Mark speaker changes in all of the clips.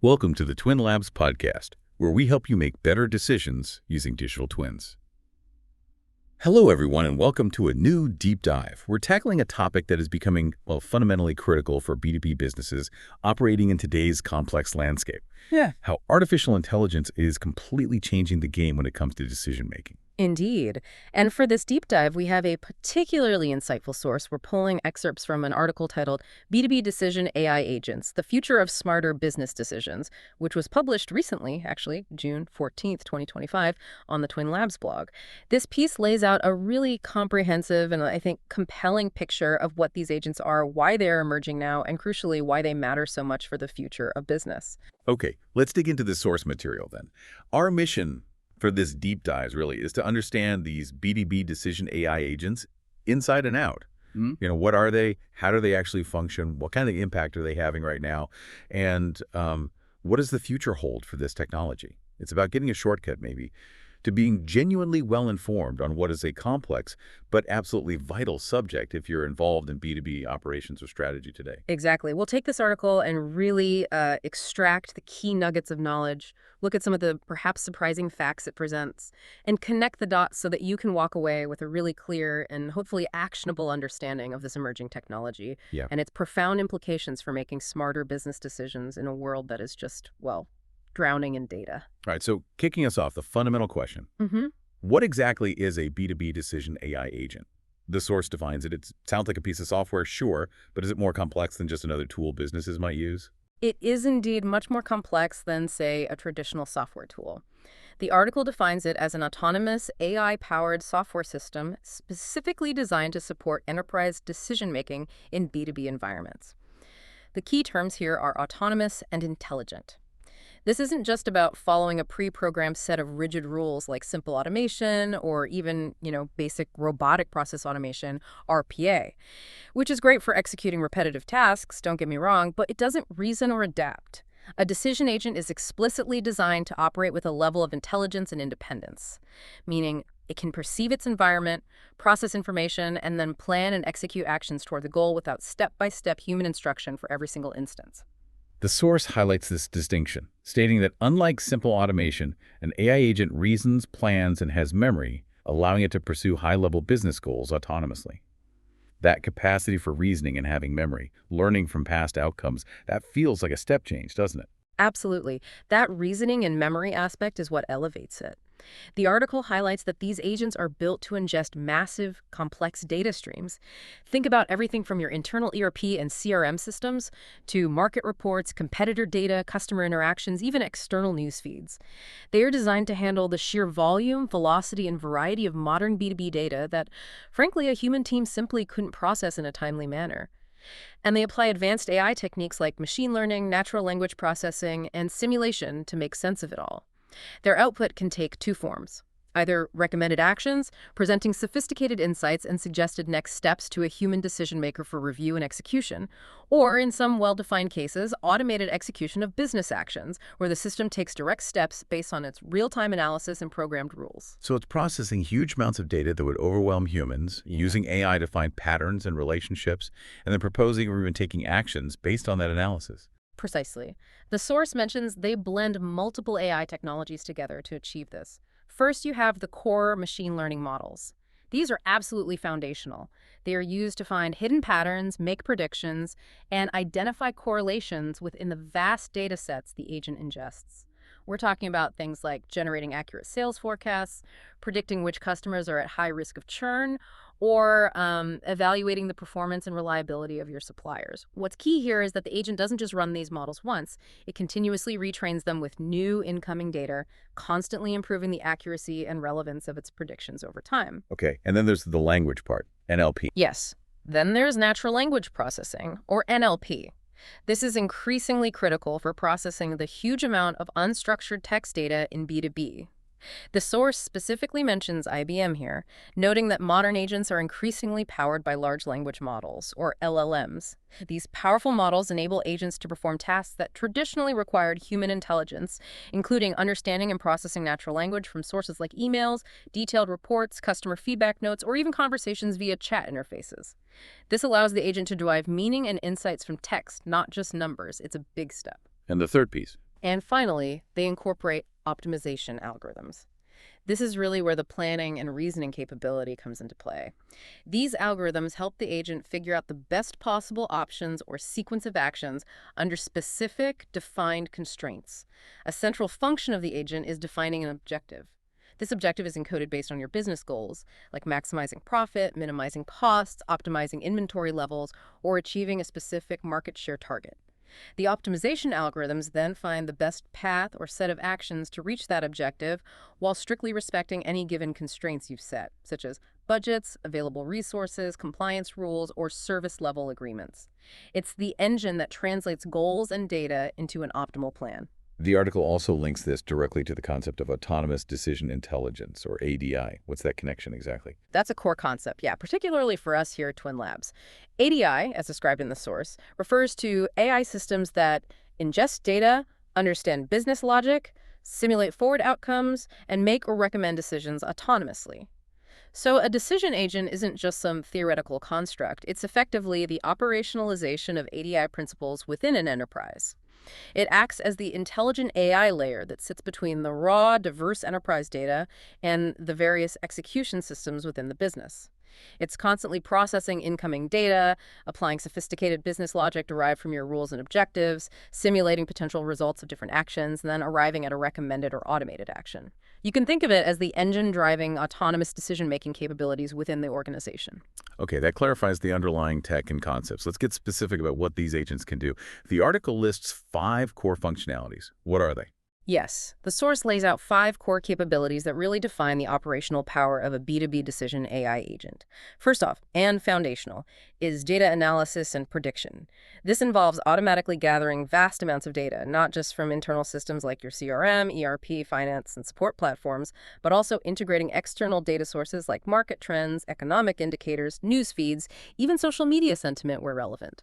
Speaker 1: Welcome to the Twin Labs podcast, where we help you make better decisions using digital twins. Hello, everyone, and welcome to a new deep dive. We're tackling a topic that is becoming, fundamentally critical for B2B businesses operating in today's complex landscape. How artificial intelligence is completely changing the game when it comes to decision-making.
Speaker 2: Indeed. And for this deep dive, we have a particularly insightful source. We're pulling excerpts from an article titled B2B Decision AI Agents, The Future of Smarter Business Decisions, which was published recently, actually, June 14th, 2025, on the Twin Labs blog. This piece lays out a really comprehensive and, I think, compelling picture of what these agents are, why they're emerging now, and crucially, why they matter so much for the future of business.
Speaker 1: Okay, let's dig into the source material then. Our mission for this deep dive really is to understand these B2B Decision AI agents inside and out. What are they? How do they actually function? What kind of impact are they having right now? And what does the future hold for this technology? It's about getting a shortcut, maybe, to being genuinely well-informed on what is a complex but absolutely vital subject if you're involved in B2B operations or strategy today.
Speaker 2: Exactly. We'll take this article and really extract the key nuggets of knowledge, look at some of the perhaps surprising facts it presents, and connect the dots so that you can walk away with a really clear and hopefully actionable understanding of this emerging technology and its profound implications for making smarter business decisions in a world that is just, drowning in data.
Speaker 1: All right, so kicking us off, the fundamental question. What exactly is a B2B Decision AI agent? The source defines it. It sounds like a piece of software, sure, but is it more complex than just another tool businesses might use?
Speaker 2: It is indeed much more complex than, say, a traditional software tool. The article defines it as an autonomous, AI-powered software system specifically designed to support enterprise decision-making in B2B environments. The key terms here are autonomous and intelligent. This isn't just about following a pre-programmed set of rigid rules like simple automation or even, basic robotic process automation, RPA, which is great for executing repetitive tasks, don't get me wrong, but it doesn't reason or adapt. A decision agent is explicitly designed to operate with a level of intelligence and independence, meaning it can perceive its environment, process information, and then plan and execute actions toward the goal without step-by-step human instruction for every single instance.
Speaker 1: The source highlights this distinction, stating that unlike simple automation, an AI agent reasons, plans, and has memory, allowing it to pursue high-level business goals autonomously. That capacity for reasoning and having memory, learning from past outcomes, that feels like a step change, doesn't it?
Speaker 2: Absolutely. That reasoning and memory aspect is what elevates it. The article highlights that these agents are built to ingest massive, complex data streams. Think about everything from your internal ERP and CRM systems to market reports, competitor data, customer interactions, even external news feeds. They are designed to handle the sheer volume, velocity, and variety of modern B2B data that, frankly, a human team simply couldn't process in a timely manner. And they apply advanced AI techniques like machine learning, natural language processing, and simulation to make sense of it all. Their output can take two forms: either recommended actions, presenting sophisticated insights and suggested next steps to a human decision maker for review and execution, or in some well-defined cases, automated execution of business actions, where the system takes direct steps based on its real-time analysis and programmed rules.
Speaker 1: So it's processing huge amounts of data that would overwhelm humans, using AI to find patterns and relationships, and then proposing or even taking actions based on that analysis.
Speaker 2: Precisely. The source mentions they blend multiple AI technologies together to achieve this. First, you have the core machine learning models. These are absolutely foundational. They are used to find hidden patterns, make predictions, and identify correlations within the vast data sets the agent ingests. We're talking about things like generating accurate sales forecasts, predicting which customers are at high risk of churn, or evaluating the performance and reliability of your suppliers. What's key here is that the agent doesn't just run these models once. It continuously retrains them with new incoming data, constantly improving the accuracy and relevance of its predictions over time.
Speaker 1: Okay, and then there's the language part, NLP.
Speaker 2: Yes. Then there's natural language processing, or NLP. This is increasingly critical for processing the huge amount of unstructured text data in B2B. The source specifically mentions IBM here, noting that modern agents are increasingly powered by large language models, or LLMs. These powerful models enable agents to perform tasks that traditionally required human intelligence, including understanding and processing natural language from sources like emails, detailed reports, customer feedback notes, or even conversations via chat interfaces. This allows the agent to derive meaning and insights from text, not just numbers. It's a big step.
Speaker 1: And the third piece,
Speaker 2: And finally, they incorporate optimization algorithms. This is really where the planning and reasoning capability comes into play. These algorithms help the agent figure out the best possible options or sequence of actions under specific, defined constraints. A central function of the agent is defining an objective. This objective is encoded based on your business goals, like maximizing profit, minimizing costs, optimizing inventory levels, or achieving a specific market share target. The optimization algorithms then find the best path or set of actions to reach that objective while strictly respecting any given constraints you've set, such as budgets, available resources, compliance rules, or service level agreements. It's the engine that translates goals and data into an optimal plan.
Speaker 1: The article also links this directly to the concept of autonomous decision intelligence, or ADI. What's that connection exactly?
Speaker 2: That's a core concept, yeah, particularly for us here at Twin Labs. ADI, as described in the source, refers to AI systems that ingest data, understand business logic, simulate forward outcomes, and make or recommend decisions autonomously. So a decision agent isn't just some theoretical construct. It's effectively the operationalization of ADI principles within an enterprise. It acts as the intelligent AI layer that sits between the raw, diverse enterprise data and the various execution systems within the business. It's constantly processing incoming data, applying sophisticated business logic derived from your rules and objectives, simulating potential results of different actions, and then arriving at a recommended or automated action. You can think of it as the engine driving autonomous decision-making capabilities within the organization.
Speaker 1: Okay, that clarifies the underlying tech and concepts. Let's get specific about what these agents can do. The article lists 5 core functionalities. What are they?
Speaker 2: Yes, the source lays out 5 core capabilities that really define the operational power of a B2B Decision AI agent. First off, and foundational, is data analysis and prediction. This involves automatically gathering vast amounts of data, not just from internal systems like your CRM, ERP, finance, and support platforms, but also integrating external data sources like market trends, economic indicators, news feeds, even social media sentiment where relevant.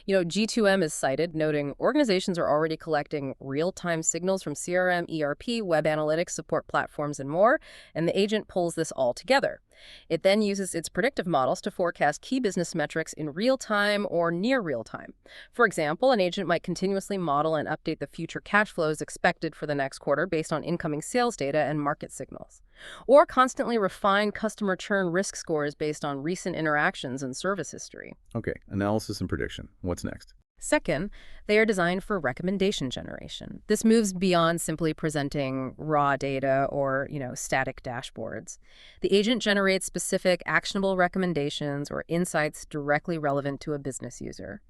Speaker 2: G2M is cited, noting organizations are already collecting real-time signals from CRM, ERP, web analytics, support platforms, and more, and the agent pulls this all together. It then uses its predictive models to forecast key business metrics in real time or near real time. For example, an agent might continuously model and update the future cash flows expected for the next quarter based on incoming sales data and market signals, or constantly refine customer churn risk scores based on recent interactions and service history.
Speaker 1: Okay, analysis and prediction. What's next?
Speaker 2: Second, they are designed for recommendation generation. This moves beyond simply presenting raw data or, static dashboards. The agent generates specific actionable recommendations or insights directly relevant to a business user.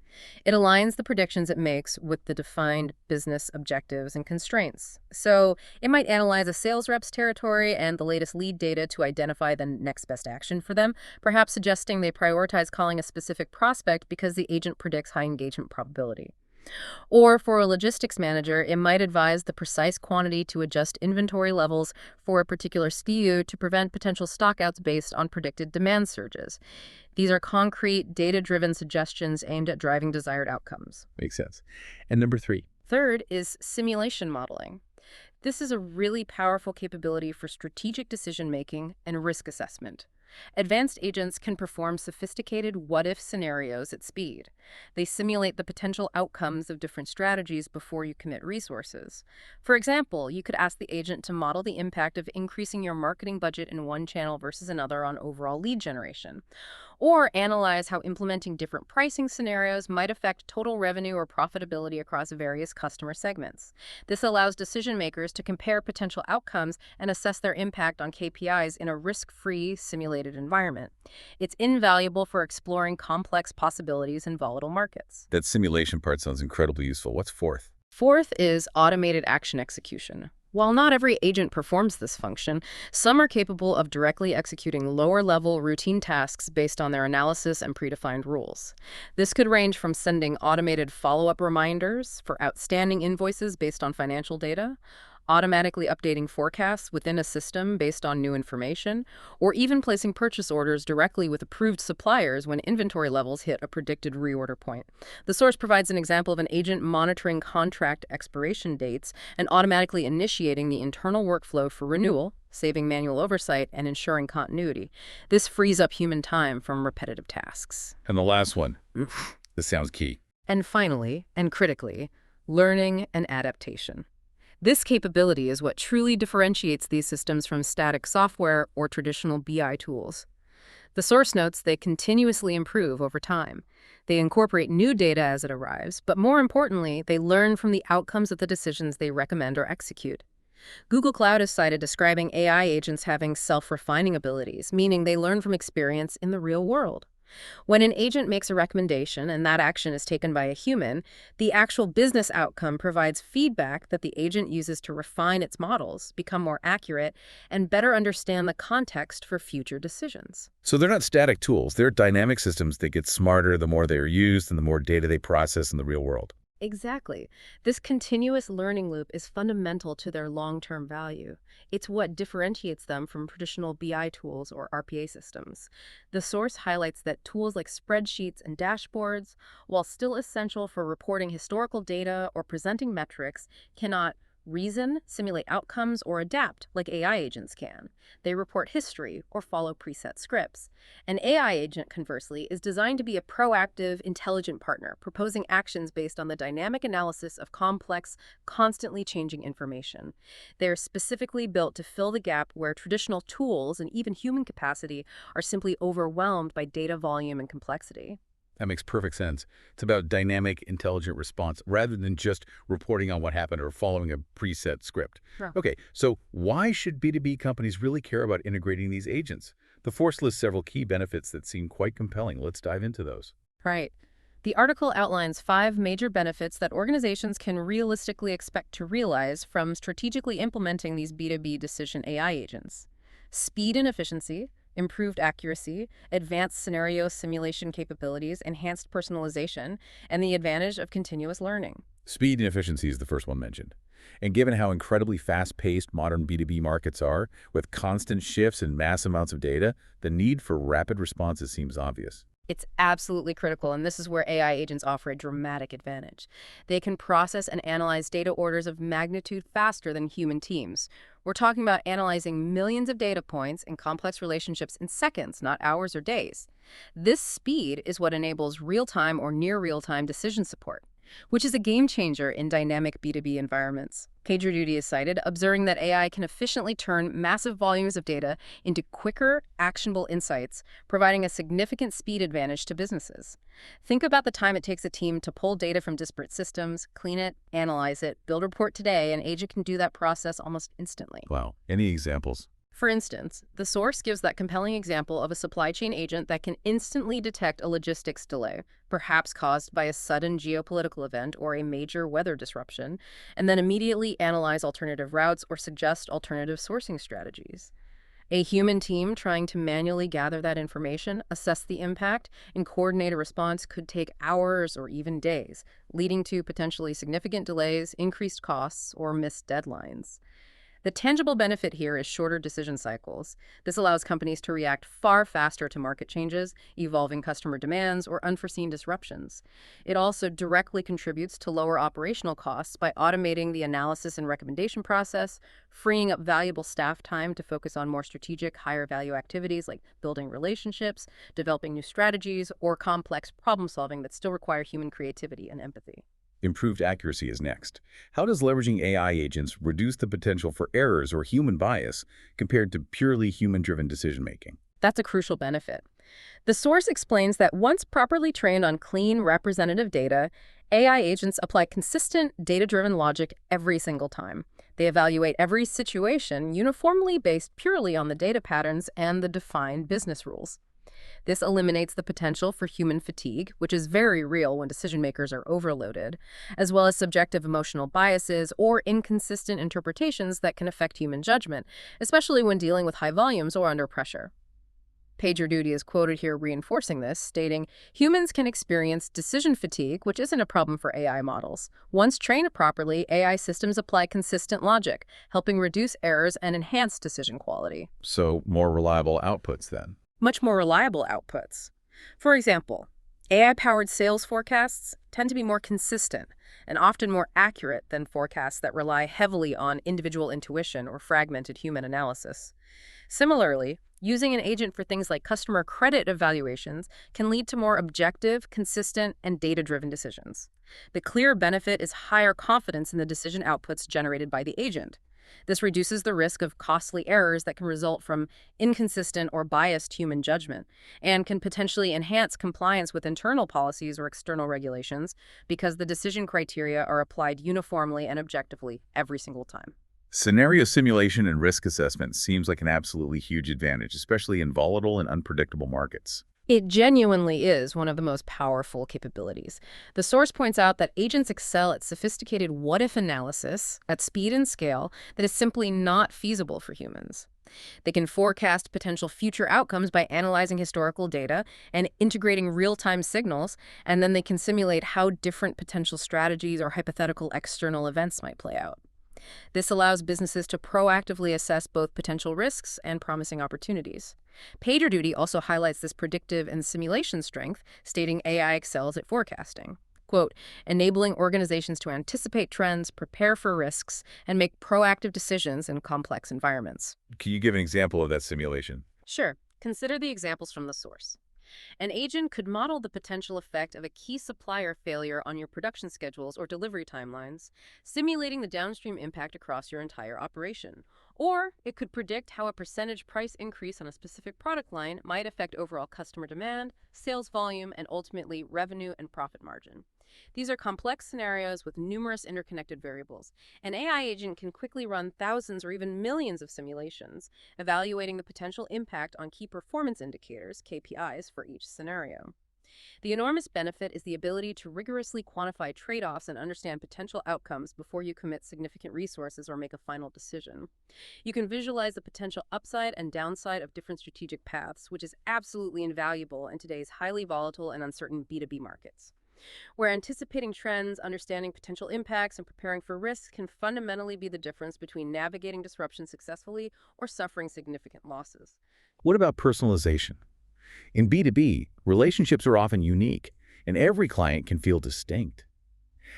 Speaker 2: It aligns the predictions it makes with the defined business objectives and constraints. So it might analyze a sales rep's territory and the latest lead data to identify the next best action for them, perhaps suggesting they prioritize calling a specific prospect because the agent predicts high engagement probability. Or for a logistics manager, it might advise the precise quantity to adjust inventory levels for a particular SKU to prevent potential stockouts based on predicted demand surges. These are concrete, data-driven suggestions aimed at driving desired outcomes.
Speaker 1: Makes sense. And number 3.
Speaker 2: Third is simulation modeling. This is a really powerful capability for strategic decision-making and risk assessment. Advanced agents can perform sophisticated what-if scenarios at speed. They simulate the potential outcomes of different strategies before you commit resources. For example, you could ask the agent to model the impact of increasing your marketing budget in one channel versus another on overall lead generation, or analyze how implementing different pricing scenarios might affect total revenue or profitability across various customer segments. This allows decision makers to compare potential outcomes and assess their impact on KPIs in a risk-free, simulated environment. It's invaluable for exploring complex possibilities in volatile markets.
Speaker 1: That simulation part sounds incredibly useful. What's fourth?
Speaker 2: Fourth is automated action execution. While not every agent performs this function, some are capable of directly executing lower-level routine tasks based on their analysis and predefined rules. This could range from sending automated follow-up reminders for outstanding invoices based on financial data, automatically updating forecasts within a system based on new information, or even placing purchase orders directly with approved suppliers when inventory levels hit a predicted reorder point. The source provides an example of an agent monitoring contract expiration dates and automatically initiating the internal workflow for renewal, saving manual oversight and ensuring continuity. This frees up human time from repetitive tasks.
Speaker 1: And the last one. This sounds key.
Speaker 2: And finally, and critically, learning and adaptation. This capability is what truly differentiates these systems from static software or traditional BI tools. The source notes they continuously improve over time. They incorporate new data as it arrives, but more importantly, they learn from the outcomes of the decisions they recommend or execute. Google Cloud is cited describing AI agents having self-refining abilities, meaning they learn from experience in the real world. When an agent makes a recommendation and that action is taken by a human, the actual business outcome provides feedback that the agent uses to refine its models, become more accurate, and better understand the context for future decisions.
Speaker 1: So they're not static tools. They're dynamic systems that get smarter the more they are used and the more data they process in the real world.
Speaker 2: Exactly. This continuous learning loop is fundamental to their long-term value. It's what differentiates them from traditional BI tools or RPA systems. The source highlights that tools like spreadsheets and dashboards, while still essential for reporting historical data or presenting metrics, cannot reason, simulate outcomes, or adapt like AI agents can. They report history or follow preset scripts. An AI agent, conversely, is designed to be a proactive, intelligent partner, proposing actions based on the dynamic analysis of complex, constantly changing information. They are specifically built to fill the gap where traditional tools and even human capacity are simply overwhelmed by data volume and complexity.
Speaker 1: That makes perfect sense. It's about dynamic, intelligent response rather than just reporting on what happened or following a preset script.
Speaker 2: Sure.
Speaker 1: Okay, so why should B2B companies really care about integrating these agents? The Force lists several key benefits that seem quite compelling. Let's dive into those.
Speaker 2: Right. The article outlines 5 major benefits that organizations can realistically expect to realize from strategically implementing these B2B Decision AI agents. Speed and efficiency, improved accuracy, advanced scenario simulation capabilities, enhanced personalization, and the advantage of continuous learning.
Speaker 1: Speed and efficiency is the first one mentioned. And given how incredibly fast-paced modern B2B markets are, with constant shifts and mass amounts of data, the need for rapid responses seems obvious.
Speaker 2: It's absolutely critical, and this is where AI agents offer a dramatic advantage. They can process and analyze data orders of magnitude faster than human teams. We're talking about analyzing millions of data points and complex relationships in seconds, not hours or days. This speed is what enables real-time or near real-time decision support, which is a game changer in dynamic B2B environments. PagerDuty is cited, observing that AI can efficiently turn massive volumes of data into quicker, actionable insights, providing a significant speed advantage to businesses. Think about the time it takes a team to pull data from disparate systems, clean it, analyze it, build a report today. An agent can do that process almost instantly.
Speaker 1: Wow. Any examples?
Speaker 2: For instance, the source gives that compelling example of a supply chain agent that can instantly detect a logistics delay, perhaps caused by a sudden geopolitical event or a major weather disruption, and then immediately analyze alternative routes or suggest alternative sourcing strategies. A human team trying to manually gather that information, assess the impact, and coordinate a response could take hours or even days, leading to potentially significant delays, increased costs, or missed deadlines. The tangible benefit here is shorter decision cycles. This allows companies to react far faster to market changes, evolving customer demands, or unforeseen disruptions. It also directly contributes to lower operational costs by automating the analysis and recommendation process, freeing up valuable staff time to focus on more strategic, higher-value activities like building relationships, developing new strategies, or complex problem-solving that still require human creativity and empathy.
Speaker 1: Improved accuracy is next. How does leveraging AI agents reduce the potential for errors or human bias compared to purely human-driven decision-making?
Speaker 2: That's a crucial benefit. The source explains that once properly trained on clean, representative data, AI agents apply consistent, data-driven logic every single time. They evaluate every situation uniformly based purely on the data patterns and the defined business rules. This eliminates the potential for human fatigue, which is very real when decision-makers are overloaded, as well as subjective emotional biases or inconsistent interpretations that can affect human judgment, especially when dealing with high volumes or under pressure. PagerDuty is quoted here reinforcing this, stating, "Humans can experience decision fatigue, which isn't a problem for AI models. Once trained properly, AI systems apply consistent logic, helping reduce errors and enhance decision quality."
Speaker 1: So more reliable outputs then.
Speaker 2: Much more reliable outputs. For example, AI-powered sales forecasts tend to be more consistent and often more accurate than forecasts that rely heavily on individual intuition or fragmented human analysis. Similarly, using an agent for things like customer credit evaluations can lead to more objective, consistent, and data-driven decisions. The clear benefit is higher confidence in the decision outputs generated by the agent. This reduces the risk of costly errors that can result from inconsistent or biased human judgment and can potentially enhance compliance with internal policies or external regulations because the decision criteria are applied uniformly and objectively every single time.
Speaker 1: Scenario simulation and risk assessment seems like an absolutely huge advantage, especially in volatile and unpredictable markets.
Speaker 2: It genuinely is one of the most powerful capabilities. The source points out that agents excel at sophisticated what-if analysis at speed and scale that is simply not feasible for humans. They can forecast potential future outcomes by analyzing historical data and integrating real-time signals, and then they can simulate how different potential strategies or hypothetical external events might play out. This allows businesses to proactively assess both potential risks and promising opportunities. PagerDuty also highlights this predictive and simulation strength, stating AI excels at forecasting. Quote, enabling organizations to anticipate trends, prepare for risks, and make proactive decisions in complex environments.
Speaker 1: Can you give an example of that simulation?
Speaker 2: Sure. Consider the examples from the source. An agent could model the potential effect of a key supplier failure on your production schedules or delivery timelines, simulating the downstream impact across your entire operation. Or it could predict how a percentage price increase on a specific product line might affect overall customer demand, sales volume, and ultimately revenue and profit margin. These are complex scenarios with numerous interconnected variables. An AI agent can quickly run thousands or even millions of simulations, evaluating the potential impact on key performance indicators, KPIs, for each scenario. The enormous benefit is the ability to rigorously quantify trade-offs and understand potential outcomes before you commit significant resources or make a final decision. You can visualize the potential upside and downside of different strategic paths, which is absolutely invaluable in today's highly volatile and uncertain B2B markets, where anticipating trends, understanding potential impacts, and preparing for risks can fundamentally be the difference between navigating disruption successfully or suffering significant losses.
Speaker 1: What about personalization? In B2B, relationships are often unique, and every client can feel distinct.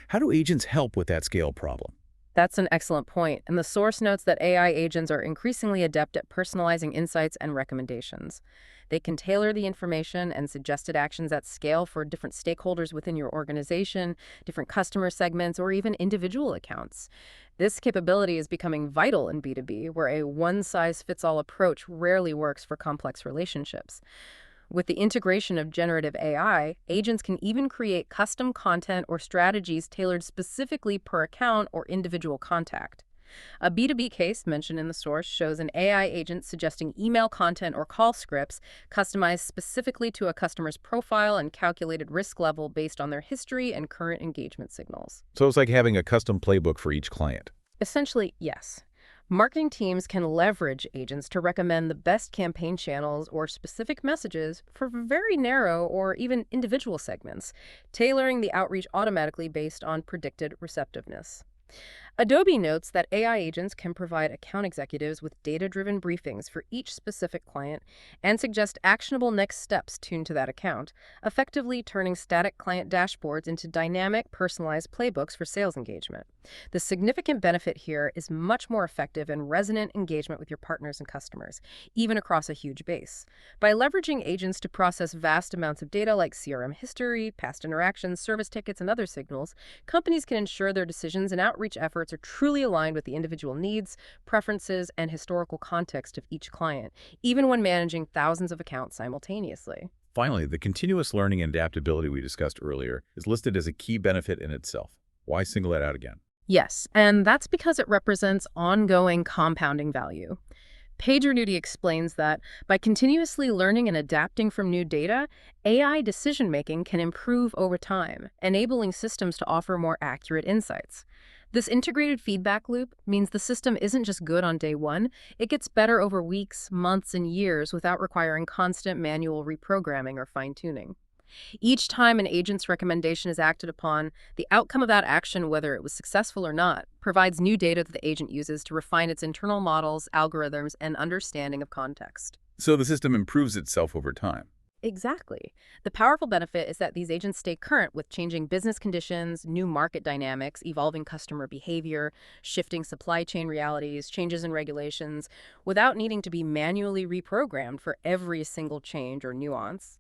Speaker 1: How do agents help with that scale problem?
Speaker 2: That's an excellent point, and the source notes that AI agents are increasingly adept at personalizing insights and recommendations. They can tailor the information and suggested actions at scale for different stakeholders within your organization, different customer segments, or even individual accounts. This capability is becoming vital in B2B, where a one-size-fits-all approach rarely works for complex relationships. With the integration of generative AI, agents can even create custom content or strategies tailored specifically per account or individual contact. A B2B case mentioned in the source shows an AI agent suggesting email content or call scripts customized specifically to a customer's profile and calculated risk level based on their history and current engagement signals.
Speaker 1: So it's like having a custom playbook for each client.
Speaker 2: Essentially, yes. Marketing teams can leverage agents to recommend the best campaign channels or specific messages for very narrow or even individual segments, tailoring the outreach automatically based on predicted receptiveness. Adobe notes that AI agents can provide account executives with data-driven briefings for each specific client and suggest actionable next steps tuned to that account, effectively turning static client dashboards into dynamic, personalized playbooks for sales engagement. The significant benefit here is much more effective and resonant engagement with your partners and customers, even across a huge base. By leveraging agents to process vast amounts of data like CRM history, past interactions, service tickets, and other signals, companies can ensure their decisions and outreach efforts are truly aligned with the individual needs, preferences, and historical context of each client, even when managing thousands of accounts simultaneously.
Speaker 1: Finally, the continuous learning and adaptability we discussed earlier is listed as a key benefit in itself. Why single it out again?
Speaker 2: Yes, and that's because it represents ongoing compounding value. PagerDuty explains that by continuously learning and adapting from new data, AI decision-making can improve over time, enabling systems to offer more accurate insights. This integrated feedback loop means the system isn't just good on day one, it gets better over weeks, months, and years without requiring constant manual reprogramming or fine-tuning. Each time an agent's recommendation is acted upon, the outcome of that action, whether it was successful or not, provides new data that the agent uses to refine its internal models, algorithms, and understanding of context.
Speaker 1: So the system improves itself over time.
Speaker 2: Exactly. The powerful benefit is that these agents stay current with changing business conditions, new market dynamics, evolving customer behavior, shifting supply chain realities, changes in regulations, without needing to be manually reprogrammed for every single change or nuance.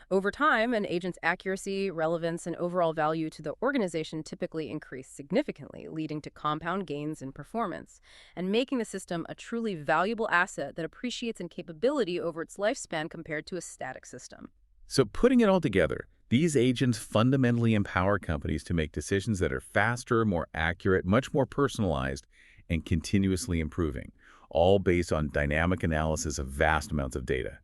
Speaker 2: Over time, an agent's accuracy, relevance, and overall value to the organization typically increase significantly, leading to compound gains in performance, and making the system a truly valuable asset that appreciates in capability over its lifespan compared to a static system.
Speaker 1: So putting it all together, these agents fundamentally empower companies to make decisions that are faster, more accurate, much more personalized, and continuously improving, all based on dynamic analysis of vast amounts of data.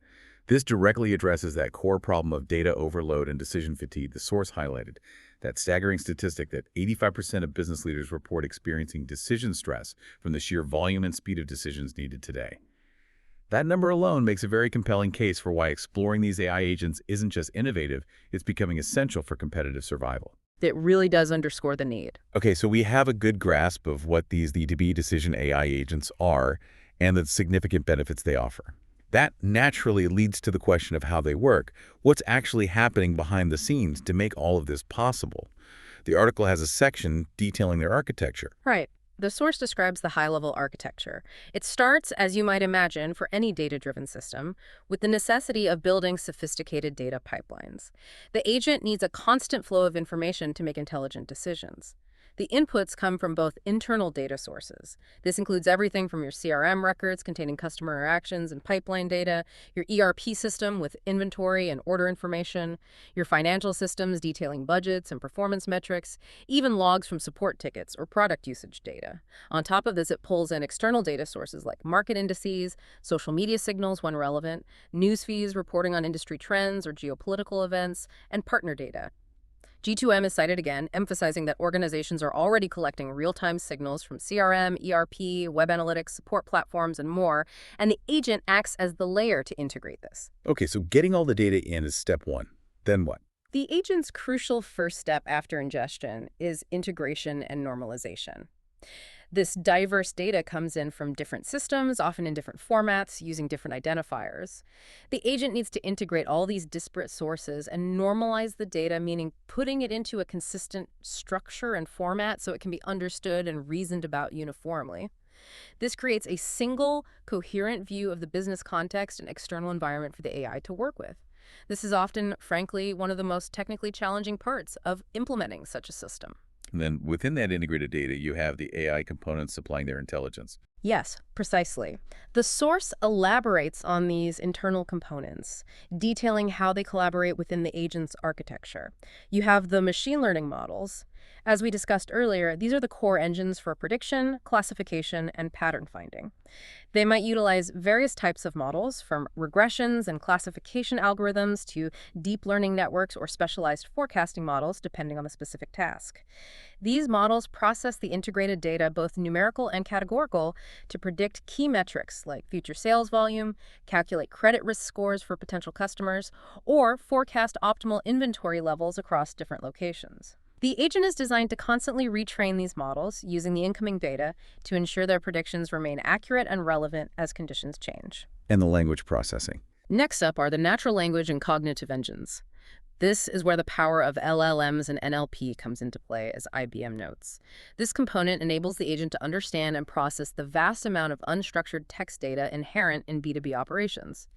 Speaker 1: This directly addresses that core problem of data overload and decision fatigue the source highlighted, that staggering statistic that 85% of business leaders report experiencing decision stress from the sheer volume and speed of decisions needed today. That number alone makes a very compelling case for why exploring these AI agents isn't just innovative, it's becoming essential for competitive survival.
Speaker 2: It really does underscore the need.
Speaker 1: Okay, so we have a good grasp of what these B2B Decision AI agents are and the significant benefits they offer. That naturally leads to the question of how they work. What's actually happening behind the scenes to make all of this possible? The article has a section detailing their architecture.
Speaker 2: Right. The source describes the high-level architecture. It starts, as you might imagine, for any data-driven system, with the necessity of building sophisticated data pipelines. The agent needs a constant flow of information to make intelligent decisions. The inputs come from both internal data sources. This includes everything from your CRM records containing customer interactions and pipeline data, your ERP system with inventory and order information, your financial systems detailing budgets and performance metrics, even logs from support tickets or product usage data. On top of this, it pulls in external data sources like market indices, social media signals when relevant, news feeds reporting on industry trends or geopolitical events, and partner data. G2M is cited again, emphasizing that organizations are already collecting real-time signals from CRM, ERP, web analytics, support platforms, and more, and the agent acts as the layer to integrate this.
Speaker 1: Okay, so getting all the data in is step one. Then what?
Speaker 2: The agent's crucial first step after ingestion is integration and normalization. This diverse data comes in from different systems, often in different formats, using different identifiers. The agent needs to integrate all these disparate sources and normalize the data, meaning putting it into a consistent structure and format so it can be understood and reasoned about uniformly. This creates a single, coherent view of the business context and external environment for the AI to work with. This is often, frankly, one of the most technically challenging parts of implementing such a system.
Speaker 1: And then within that integrated data, you have the AI components supplying their intelligence.
Speaker 2: Yes, precisely. The source elaborates on these internal components, detailing how they collaborate within the agent's architecture. You have the machine learning models. As we discussed earlier, these are the core engines for prediction, classification, and pattern finding. They might utilize various types of models, from regressions and classification algorithms to deep learning networks or specialized forecasting models, depending on the specific task. These models process the integrated data, both numerical and categorical, to predict key metrics like future sales volume, calculate credit risk scores for potential customers, or forecast optimal inventory levels across different locations. The agent is designed to constantly retrain these models using the incoming data to ensure their predictions remain accurate and relevant as conditions change.
Speaker 1: And the language processing.
Speaker 2: Next up are the natural language and cognitive engines. This is where the power of LLMs and NLP comes into play, as IBM notes. This component enables the agent to understand and process the vast amount of unstructured text data inherent in B2B operations.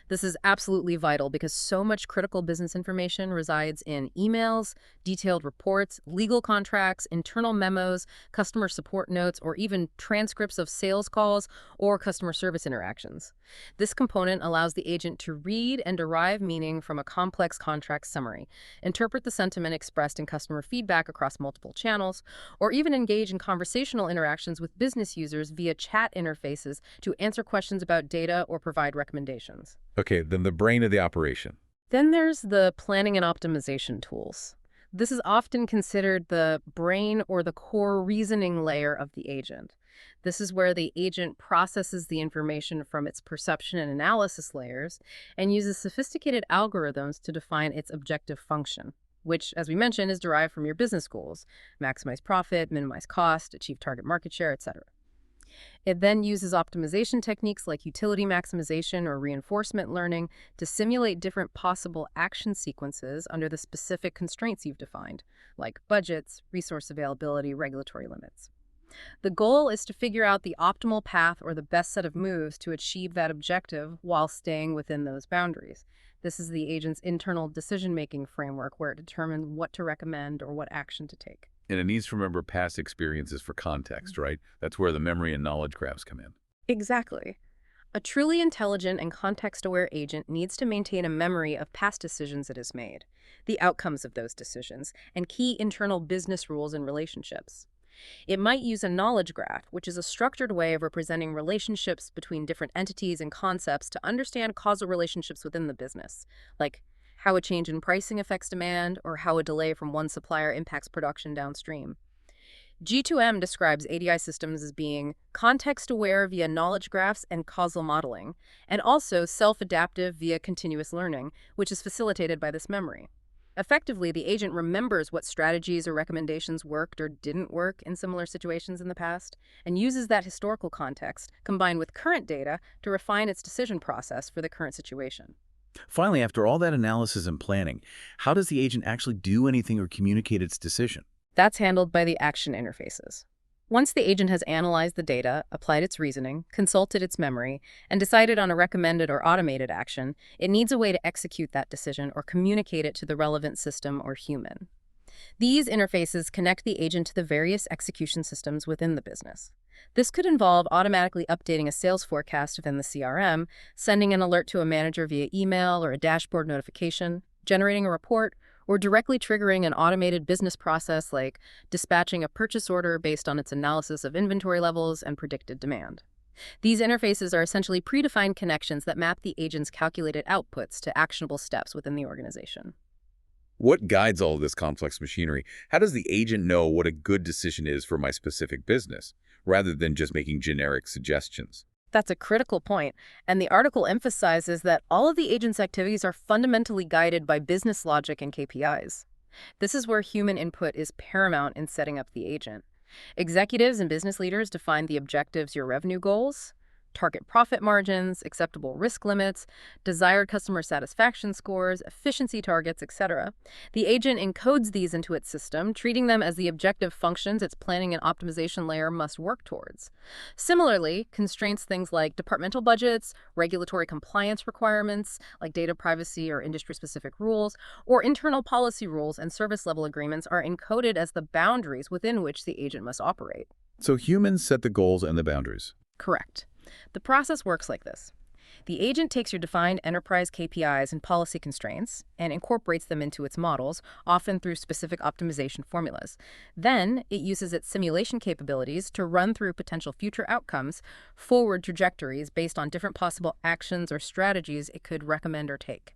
Speaker 2: This is absolutely vital because so much critical business information resides in emails, detailed reports, legal contracts, internal memos, customer support notes, or even transcripts of sales calls or customer service interactions. This component allows the agent to read and derive meaning from a complex contract summary, interpret the sentiment expressed in customer feedback across multiple channels, or even engage in conversational interactions with business users via chat interfaces to answer questions about data or provide recommendations.
Speaker 1: Okay, then the brain of the operation.
Speaker 2: Then there's the planning and optimization tools. This is often considered the brain or the core reasoning layer of the agent. This is where the agent processes the information from its perception and analysis layers and uses sophisticated algorithms to define its objective function, which, as we mentioned, is derived from your business goals: maximize profit, minimize cost, achieve target market share, etc. It then uses optimization techniques like utility maximization or reinforcement learning to simulate different possible action sequences under the specific constraints you've defined, like budgets, resource availability, regulatory limits. The goal is to figure out the optimal path or the best set of moves to achieve that objective while staying within those boundaries. This is the agent's internal decision-making framework where it determines what to recommend or what action to take.
Speaker 1: And it needs to remember past experiences for context, right? That's where the memory and knowledge graphs come in.
Speaker 2: Exactly. A truly intelligent and context-aware agent needs to maintain a memory of past decisions it has made, the outcomes of those decisions, and key internal business rules and relationships. It might use a knowledge graph, which is a structured way of representing relationships between different entities and concepts to understand causal relationships within the business, like how a change in pricing affects demand or how a delay from one supplier impacts production downstream. G2M describes ADI systems as being context-aware via knowledge graphs and causal modeling, and also self-adaptive via continuous learning, which is facilitated by this memory. Effectively, the agent remembers what strategies or recommendations worked or didn't work in similar situations in the past, and uses that historical context, combined with current data, to refine its decision process for the current situation.
Speaker 1: Finally, after all that analysis and planning, how does the agent actually do anything or communicate its decision?
Speaker 2: That's handled by the action interfaces. Once the agent has analyzed the data, applied its reasoning, consulted its memory, and decided on a recommended or automated action, it needs a way to execute that decision or communicate it to the relevant system or human. These interfaces connect the agent to the various execution systems within the business. This could involve automatically updating a sales forecast within the CRM, sending an alert to a manager via email or a dashboard notification, generating a report, or directly triggering an automated business process like dispatching a purchase order based on its analysis of inventory levels and predicted demand. These interfaces are essentially predefined connections that map the agent's calculated outputs to actionable steps within the organization.
Speaker 1: What guides all of this complex machinery? How does the agent know what a good decision is for my specific business, rather than just making generic suggestions?
Speaker 2: That's a critical point, and the article emphasizes that all of the agent's activities are fundamentally guided by business logic and KPIs. This is where human input is paramount in setting up the agent. Executives and business leaders define the objectives, your revenue goals, target profit margins, acceptable risk limits, desired customer satisfaction scores, efficiency targets, etc. The agent encodes these into its system, treating them as the objective functions its planning and optimization layer must work towards. Similarly, constraints things like departmental budgets, regulatory compliance requirements, like data privacy or industry-specific rules, or internal policy rules and service-level agreements are encoded as the boundaries within which the agent must operate.
Speaker 1: So humans set the goals and the boundaries.
Speaker 2: Correct. The process works like this. The agent takes your defined enterprise KPIs and policy constraints and incorporates them into its models, often through specific optimization formulas. Then, it uses its simulation capabilities to run through potential future outcomes, forward trajectories based on different possible actions or strategies it could recommend or take.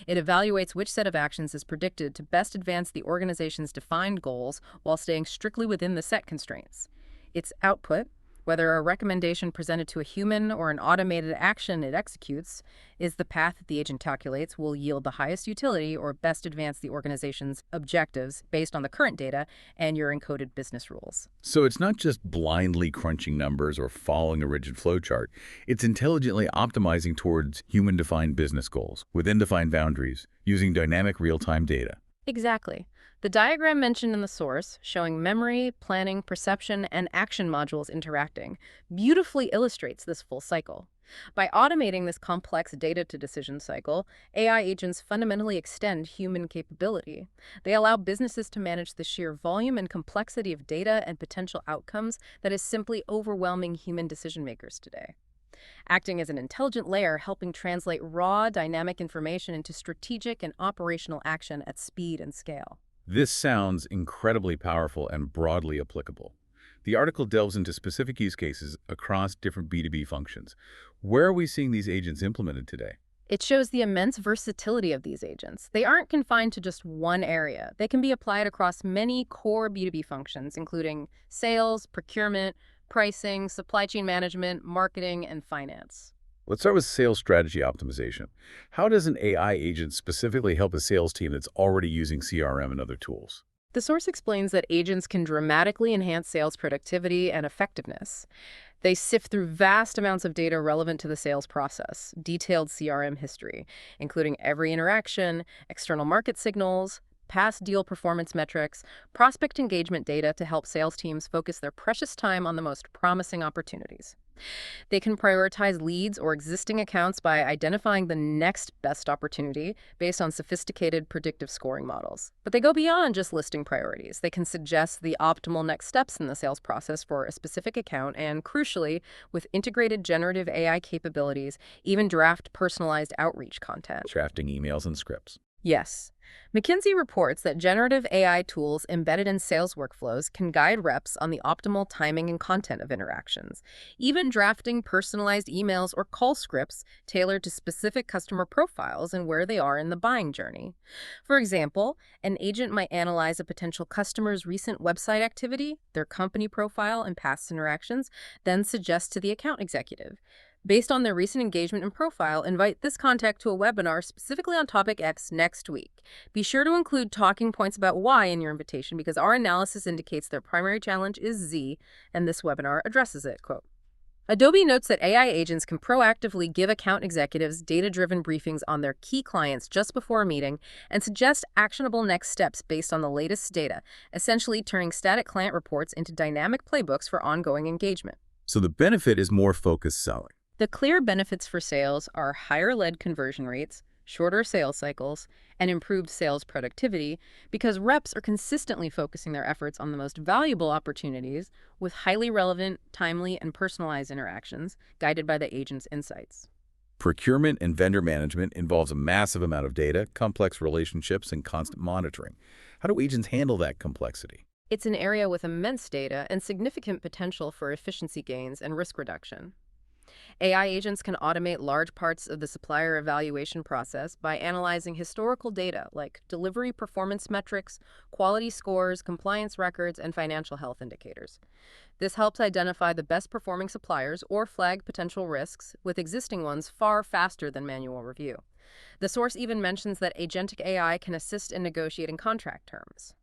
Speaker 2: It evaluates which set of actions is predicted to best advance the organization's defined goals while staying strictly within the set constraints. Its output, whether a recommendation presented to a human or an automated action it executes, is the path that the agent calculates will yield the highest utility or best advance the organization's objectives based on the current data and your encoded business rules.
Speaker 1: So it's not just blindly crunching numbers or following a rigid flowchart. It's intelligently optimizing towards human-defined business goals within defined boundaries using dynamic real-time data.
Speaker 2: Exactly. The diagram mentioned in the source, showing memory, planning, perception, and action modules interacting, beautifully illustrates this full cycle. By automating this complex data-to-decision cycle, AI agents fundamentally extend human capability. They allow businesses to manage the sheer volume and complexity of data and potential outcomes that is simply overwhelming human decision-makers today. Acting as an intelligent layer, helping translate raw, dynamic information into strategic and operational action at speed and scale.
Speaker 1: This sounds incredibly powerful and broadly applicable. The article delves into specific use cases across different B2B functions. Where are we seeing these agents implemented today?
Speaker 2: It shows the immense versatility of these agents. They aren't confined to just one area. They can be applied across many core B2B functions, including sales, procurement, pricing, supply chain management, marketing, and finance.
Speaker 1: Let's start with sales strategy optimization. How does an AI agent specifically help a sales team that's already using CRM and other tools?
Speaker 2: The source explains that agents can dramatically enhance sales productivity and effectiveness. They sift through vast amounts of data relevant to the sales process, detailed CRM history, including every interaction, external market signals, past deal performance metrics, prospect engagement data to help sales teams focus their precious time on the most promising opportunities. They can prioritize leads or existing accounts by identifying the next best opportunity based on sophisticated predictive scoring models. But they go beyond just listing priorities. They can suggest the optimal next steps in the sales process for a specific account and, crucially, with integrated generative AI capabilities, even draft personalized outreach content.
Speaker 1: Drafting emails and scripts.
Speaker 2: Yes. McKinsey reports that generative AI tools embedded in sales workflows can guide reps on the optimal timing and content of interactions, even drafting personalized emails or call scripts tailored to specific customer profiles and where they are in the buying journey. For example, an agent might analyze a potential customer's recent website activity, their company profile, and past interactions, then suggest to the account executive, based on their recent engagement and profile, invite this contact to a webinar specifically on topic X next week. Be sure to include talking points about why in your invitation because our analysis indicates their primary challenge is Z, and this webinar addresses it, quote. Adobe notes that AI agents can proactively give account executives data-driven briefings on their key clients just before a meeting and suggest actionable next steps based on the latest data, essentially turning static client reports into dynamic playbooks for ongoing engagement.
Speaker 1: So the benefit is more focused selling.
Speaker 2: The clear benefits for sales are higher lead conversion rates, shorter sales cycles, and improved sales productivity because reps are consistently focusing their efforts on the most valuable opportunities with highly relevant, timely, and personalized interactions guided by the agent's insights.
Speaker 1: Procurement and vendor management involves a massive amount of data, complex relationships, and constant monitoring. How do agents handle that complexity?
Speaker 2: It's an area with immense data and significant potential for efficiency gains and risk reduction. AI agents can automate large parts of the supplier evaluation process by analyzing historical data like delivery performance metrics, quality scores, compliance records, and financial health indicators. This helps identify the best performing suppliers or flag potential risks with existing ones far faster than manual review. The source even mentions that agentic AI can assist in negotiating contract terms.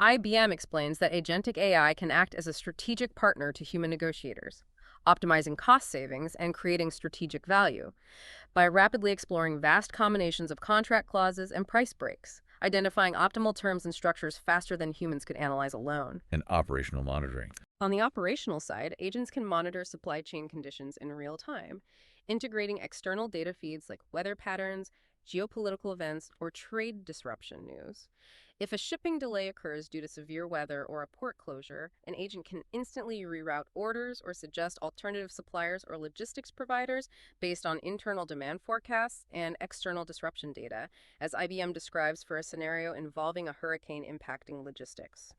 Speaker 2: IBM explains that agentic AI can act as a strategic partner to human negotiators, optimizing cost savings and creating strategic value by rapidly exploring vast combinations of contract clauses and price breaks, identifying optimal terms and structures faster than humans could analyze alone.
Speaker 1: And operational monitoring.
Speaker 2: On the operational side, agents can monitor supply chain conditions in real time, integrating external data feeds like weather patterns, geopolitical events, or trade disruption news. If a shipping delay occurs due to severe weather or a port closure, an agent can instantly reroute orders or suggest alternative suppliers or logistics providers based on internal demand forecasts and external disruption data, as IBM describes for a scenario involving a hurricane impacting logistics.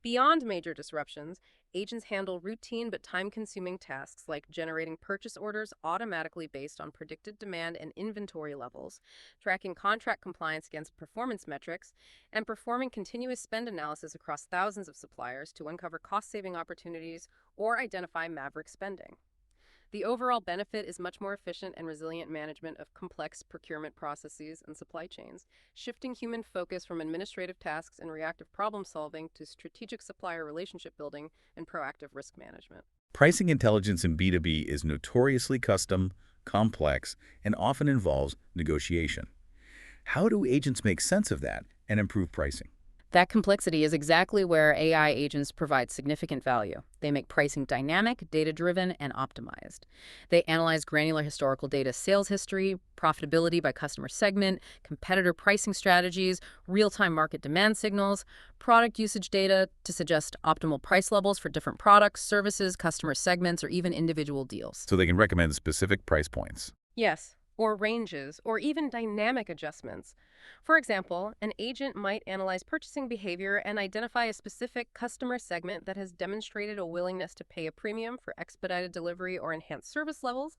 Speaker 2: Beyond major disruptions, agents handle routine but time-consuming tasks like generating purchase orders automatically based on predicted demand and inventory levels, tracking contract compliance against performance metrics, and performing continuous spend analysis across thousands of suppliers to uncover cost-saving opportunities or identify maverick spending. The overall benefit is much more efficient and resilient management of complex procurement processes and supply chains, shifting human focus from administrative tasks and reactive problem solving to strategic supplier relationship building and proactive risk management.
Speaker 1: Pricing intelligence in B2B is notoriously custom, complex, and often involves negotiation. How do agents make sense of that and improve pricing?
Speaker 2: That complexity is exactly where AI agents provide significant value. They make pricing dynamic, data-driven, and optimized. They analyze granular historical data, sales history, profitability by customer segment, competitor pricing strategies, real-time market demand signals, product usage data to suggest optimal price levels for different products, services, customer segments, or even individual deals.
Speaker 1: So they can recommend specific price points.
Speaker 2: Yes, or ranges, or even dynamic adjustments. For example, an agent might analyze purchasing behavior and identify a specific customer segment that has demonstrated a willingness to pay a premium for expedited delivery or enhanced service levels,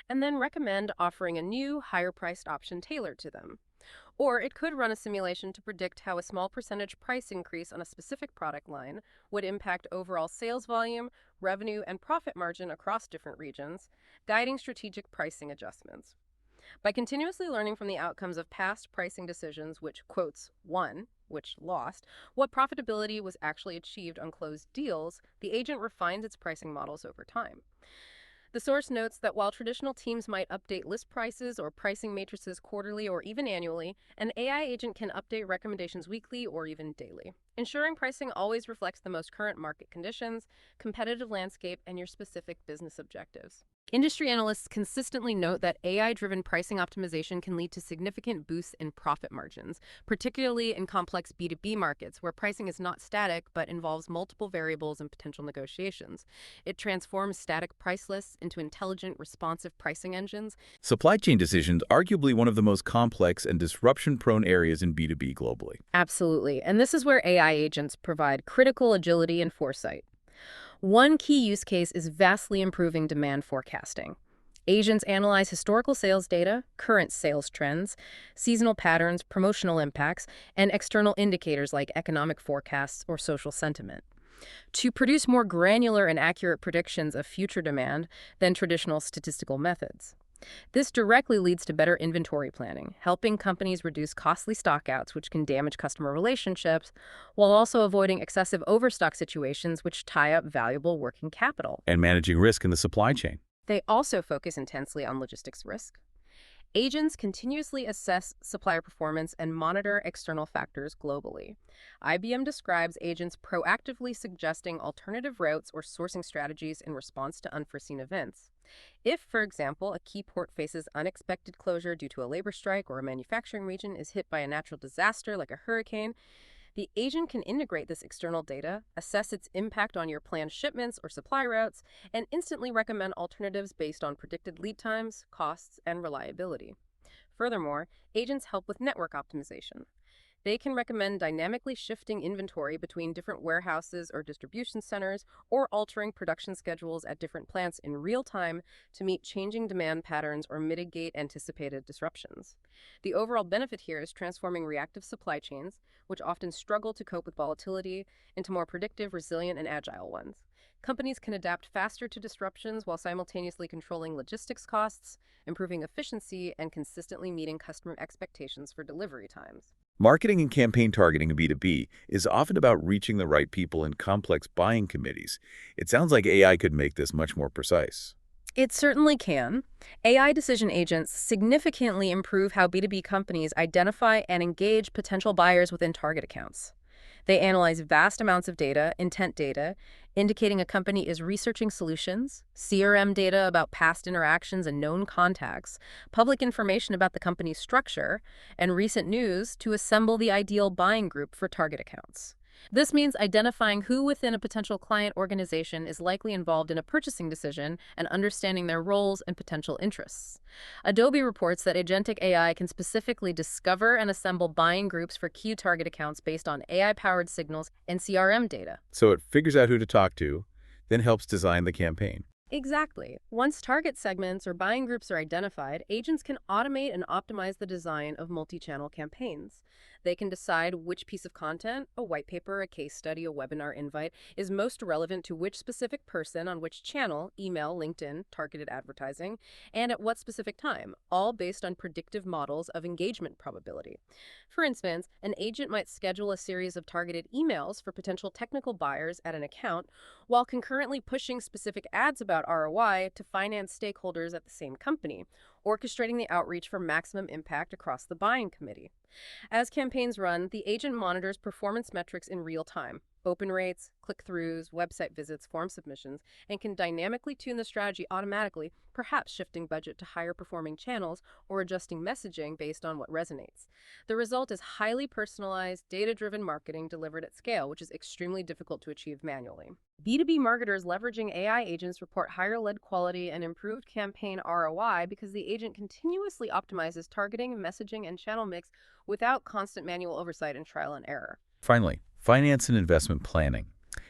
Speaker 2: and then recommend offering a new, higher-priced option tailored to them. Or it could run a simulation to predict how a small percentage price increase on a specific product line would impact overall sales volume, revenue, and profit margin across different regions, guiding strategic pricing adjustments. By continuously learning from the outcomes of past pricing decisions which, quotes, won, which lost, what profitability was actually achieved on closed deals, the agent refines its pricing models over time. The source notes that while traditional teams might update list prices or pricing matrices quarterly or even annually, an AI agent can update recommendations weekly or even daily, ensuring pricing always reflects the most current market conditions, competitive landscape, and your specific business objectives. Industry analysts consistently note that AI-driven pricing optimization can lead to significant boosts in profit margins, particularly in complex B2B markets where pricing is not static but involves multiple variables and potential negotiations. It transforms static price lists into intelligent, responsive pricing engines.
Speaker 1: Supply chain decisions arguably one of the most complex and disruption-prone areas in B2B globally.
Speaker 2: Absolutely. And this is where AI agents provide critical agility and foresight. One key use case is vastly improving demand forecasting. Agents analyze historical sales data, current sales trends, seasonal patterns, promotional impacts, and external indicators like economic forecasts or social sentiment, to produce more granular and accurate predictions of future demand than traditional statistical methods. This directly leads to better inventory planning, helping companies reduce costly stockouts, which can damage customer relationships, while also avoiding excessive overstock situations, which tie up valuable working capital.
Speaker 1: And managing risk in the supply chain.
Speaker 2: They also focus intensely on logistics risk. Agents continuously assess supplier performance and monitor external factors globally. IBM describes agents proactively suggesting alternative routes or sourcing strategies in response to unforeseen events. If, for example, a key port faces unexpected closure due to a labor strike or a manufacturing region is hit by a natural disaster like a hurricane, the agent can integrate this external data, assess its impact on your planned shipments or supply routes, and instantly recommend alternatives based on predicted lead times, costs, and reliability. Furthermore, agents help with network optimization. They can recommend dynamically shifting inventory between different warehouses or distribution centers, or altering production schedules at different plants in real time to meet changing demand patterns or mitigate anticipated disruptions. The overall benefit here is transforming reactive supply chains, which often struggle to cope with volatility, into more predictive, resilient, and agile ones. Companies can adapt faster to disruptions while simultaneously controlling logistics costs, improving efficiency, and consistently meeting customer expectations for delivery times.
Speaker 1: Marketing and campaign targeting in B2B is often about reaching the right people in complex buying committees. It sounds like AI could make this much more precise.
Speaker 2: It certainly can. AI decision agents significantly improve how B2B companies identify and engage potential buyers within target accounts. They analyze vast amounts of data, intent data, indicating a company is researching solutions, CRM data about past interactions and known contacts, public information about the company's structure, and recent news to assemble the ideal buying group for target accounts. This means identifying who within a potential client organization is likely involved in a purchasing decision and understanding their roles and potential interests. Adobe reports that agentic AI can specifically discover and assemble buying groups for key target accounts based on AI-powered signals and CRM data.
Speaker 1: So it figures out who to talk to, then helps design the campaign.
Speaker 2: Exactly. Once target segments or buying groups are identified, agents can automate and optimize the design of multi-channel campaigns. They can decide which piece of content, a white paper, a case study, a webinar invite, is most relevant to which specific person on which channel, email, LinkedIn, targeted advertising, and at what specific time, all based on predictive models of engagement probability. For instance, an agent might schedule a series of targeted emails for potential technical buyers at an account, while concurrently pushing specific ads about ROI to finance stakeholders at the same company, orchestrating the outreach for maximum impact across the buying committee. As campaigns run, the agent monitors performance metrics in real time, open rates, click-throughs, website visits, form submissions, and can dynamically tune the strategy automatically, perhaps shifting budget to higher-performing channels or adjusting messaging based on what resonates. The result is highly personalized, data-driven marketing delivered at scale, which is extremely difficult to achieve manually. B2B marketers leveraging AI agents report higher lead quality and improved campaign ROI because the agent continuously optimizes targeting, messaging, and channel mix without constant manual oversight and trial and error.
Speaker 1: Finally, finance and investment planning.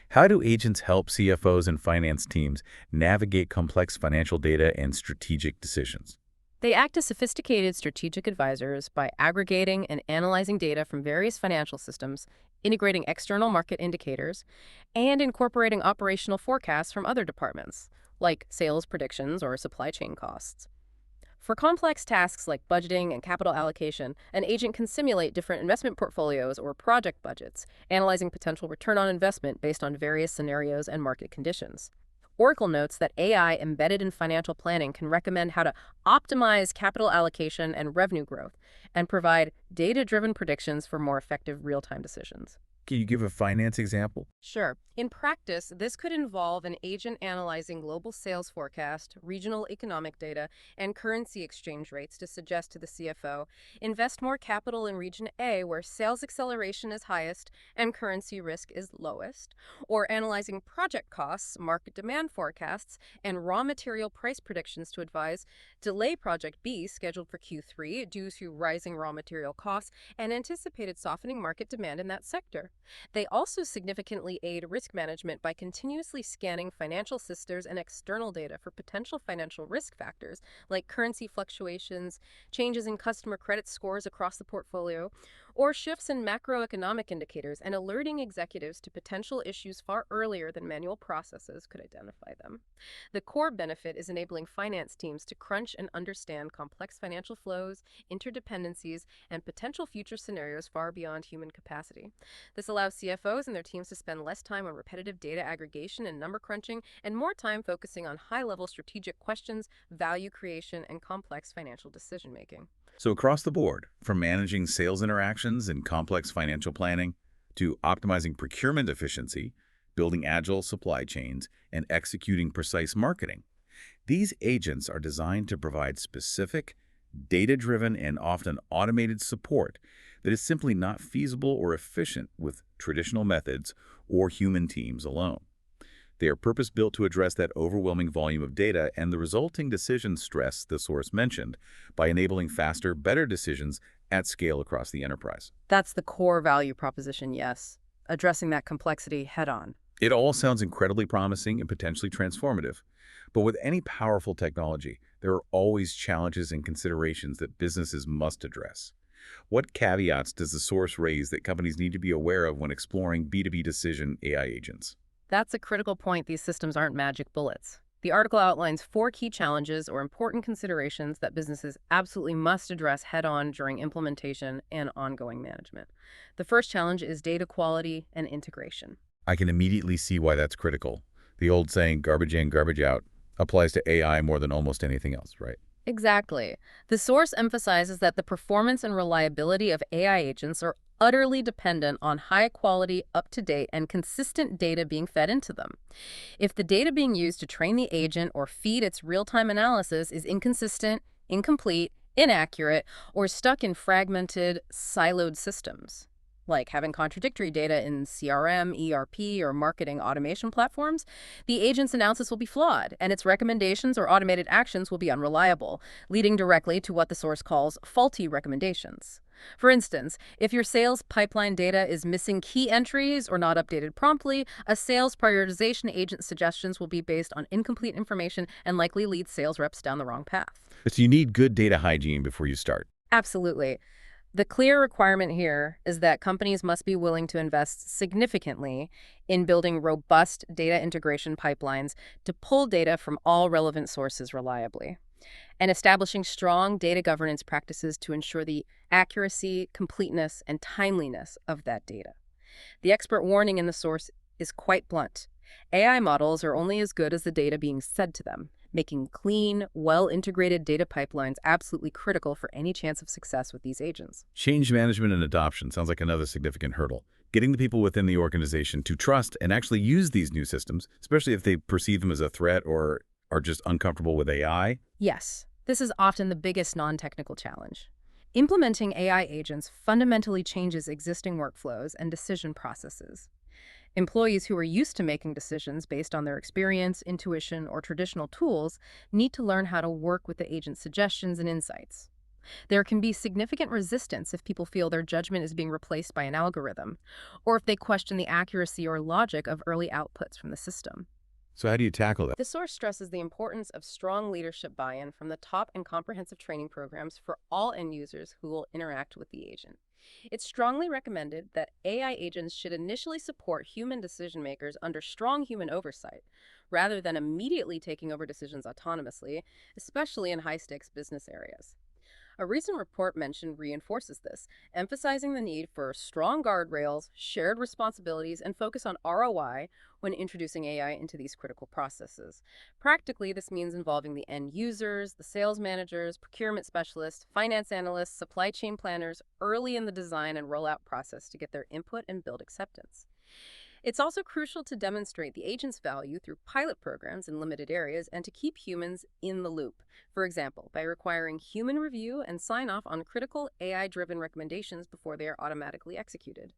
Speaker 1: How do agents help CFOs and finance teams navigate complex financial data and strategic decisions?
Speaker 2: They act as sophisticated strategic advisors by aggregating and analyzing data from various financial systems, integrating external market indicators, and incorporating operational forecasts from other departments, like sales predictions or supply chain costs. For complex tasks like budgeting and capital allocation, an agent can simulate different investment portfolios or project budgets, analyzing potential return on investment based on various scenarios and market conditions. Oracle notes that AI embedded in financial planning can recommend how to optimize capital allocation and revenue growth and provide data-driven predictions for more effective real-time decisions.
Speaker 1: Can you give a finance example?
Speaker 2: Sure. In practice, this could involve an agent analyzing global sales forecast, regional economic data, and currency exchange rates to suggest to the CFO, invest more capital in region A where sales acceleration is highest and currency risk is lowest, or analyzing project costs, market demand forecasts, and raw material price predictions to advise, delay project B scheduled for Q3 due to rising raw material costs and anticipated softening market demand in that sector. They also significantly aid risk management by continuously scanning financial systems and external data for potential financial risk factors like currency fluctuations, changes in customer credit scores across the portfolio, or shifts in macroeconomic indicators, and alerting executives to potential issues far earlier than manual processes could identify them. The core benefit is enabling finance teams to crunch and understand complex financial flows, interdependencies, and potential future scenarios far beyond human capacity. This allows CFOs and their teams to spend less time on repetitive data aggregation and number crunching and more time focusing on high-level strategic questions, value creation, and complex financial decision-making.
Speaker 1: So across the board, from managing sales interactions and complex financial planning to optimizing procurement efficiency, building agile supply chains, and executing precise marketing, these agents are designed to provide specific, data-driven, and often automated support that is simply not feasible or efficient with traditional methods or human teams alone. They are purpose-built to address that overwhelming volume of data and the resulting decision stress the source mentioned by enabling faster, better decisions at scale across the enterprise.
Speaker 2: That's the core value proposition, yes. Addressing that complexity head-on.
Speaker 1: It all sounds incredibly promising and potentially transformative. But with any powerful technology, there are always challenges and considerations that businesses must address. What caveats does the source raise that companies need to be aware of when exploring B2B Decision AI agents?
Speaker 2: That's a critical point. These systems aren't magic bullets. The article outlines 4 key challenges or important considerations that businesses absolutely must address head-on during implementation and ongoing management. The first challenge is data quality and integration.
Speaker 1: I can immediately see why that's critical. The old saying, garbage in, garbage out, applies to AI more than almost anything else, right?
Speaker 2: Exactly. The source emphasizes that the performance and reliability of AI agents are utterly dependent on high-quality, up-to-date, and consistent data being fed into them. If the data being used to train the agent or feed its real-time analysis is inconsistent, incomplete, inaccurate, or stuck in fragmented, siloed systems, like having contradictory data in CRM, ERP, or marketing automation platforms, the agent's analysis will be flawed, and its recommendations or automated actions will be unreliable, leading directly to what the source calls faulty recommendations. For instance, if your sales pipeline data is missing key entries or not updated promptly, a sales prioritization agent's suggestions will be based on incomplete information and likely lead sales reps down the wrong path.
Speaker 1: So you need good data hygiene before you start.
Speaker 2: Absolutely. The clear requirement here is that companies must be willing to invest significantly in building robust data integration pipelines to pull data from all relevant sources reliably, and establishing strong data governance practices to ensure the accuracy, completeness, and timeliness of that data. The expert warning in the source is quite blunt. AI models are only as good as the data being fed to them, making clean, well-integrated data pipelines absolutely critical for any chance of success with these agents.
Speaker 1: Change management and adoption sounds like another significant hurdle. Getting the people within the organization to trust and actually use these new systems, especially if they perceive them as a threat or are just uncomfortable with AI.
Speaker 2: Yes, this is often the biggest non-technical challenge. Implementing AI agents fundamentally changes existing workflows and decision processes. Employees who are used to making decisions based on their experience, intuition, or traditional tools need to learn how to work with the agent's suggestions and insights. There can be significant resistance if people feel their judgment is being replaced by an algorithm, or if they question the accuracy or logic of early outputs from the system.
Speaker 1: So how do you tackle that?
Speaker 2: The source stresses the importance of strong leadership buy-in from the top and comprehensive training programs for all end users who will interact with the agent. It's strongly recommended that AI agents should initially support human decision makers under strong human oversight, rather than immediately taking over decisions autonomously, especially in high-stakes business areas. A recent report mentioned reinforces this, emphasizing the need for strong guardrails, shared responsibilities, and focus on ROI when introducing AI into these critical processes. Practically, this means involving the end users, the sales managers, procurement specialists, finance analysts, supply chain planners early in the design and rollout process to get their input and build acceptance. It's also crucial to demonstrate the agent's value through pilot programs in limited areas and to keep humans in the loop. For example, by requiring human review and sign off on critical AI-driven recommendations before they are automatically executed.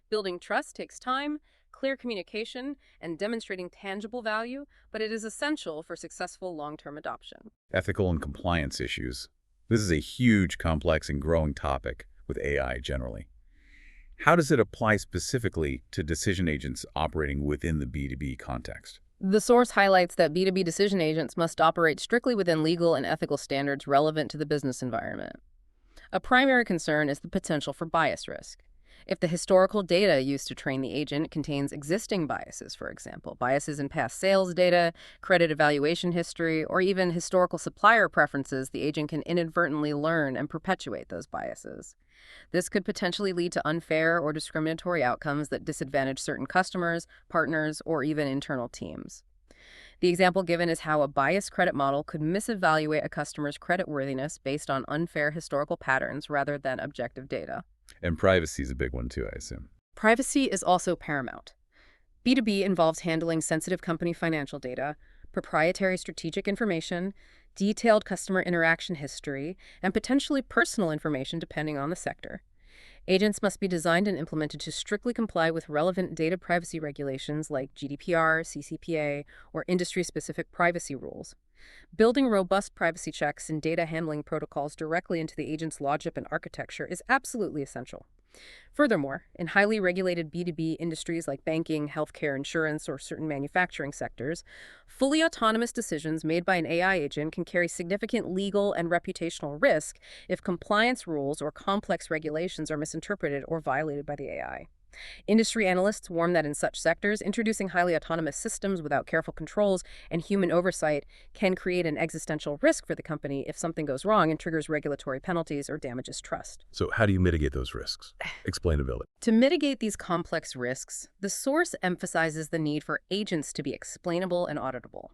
Speaker 2: Building trust takes time, clear communication, and demonstrating tangible value, but it is essential for successful long-term adoption.
Speaker 1: Ethical and compliance issues. This is a huge, complex, and growing topic with AI generally. How does it apply specifically to decision agents operating within the B2B context?
Speaker 2: The source highlights that B2B decision agents must operate strictly within legal and ethical standards relevant to the business environment. A primary concern is the potential for bias risk. If the historical data used to train the agent contains existing biases, for example, biases in past sales data, credit evaluation history, or even historical supplier preferences, the agent can inadvertently learn and perpetuate those biases. This could potentially lead to unfair or discriminatory outcomes that disadvantage certain customers, partners, or even internal teams. The example given is how a biased credit model could misevaluate a customer's creditworthiness based on unfair historical patterns rather than objective data.
Speaker 1: And privacy is a big one too, I assume.
Speaker 2: Privacy is also paramount. B2B involves handling sensitive company financial data, proprietary strategic information, detailed customer interaction history, and potentially personal information depending on the sector. Agents must be designed and implemented to strictly comply with relevant data privacy regulations like GDPR, CCPA, or industry-specific privacy rules. Building robust privacy checks and data handling protocols directly into the agent's logic and architecture is absolutely essential. Furthermore, in highly regulated B2B industries like banking, healthcare, insurance, or certain manufacturing sectors, fully autonomous decisions made by an AI agent can carry significant legal and reputational risk if compliance rules or complex regulations are misinterpreted or violated by the AI. Industry analysts warn that in such sectors, introducing highly autonomous systems without careful controls and human oversight can create an existential risk for the company if something goes wrong and triggers regulatory penalties or damages trust.
Speaker 1: So how do you mitigate those risks? Explainability.
Speaker 2: To mitigate these complex risks, the source emphasizes the need for agents to be explainable and auditable.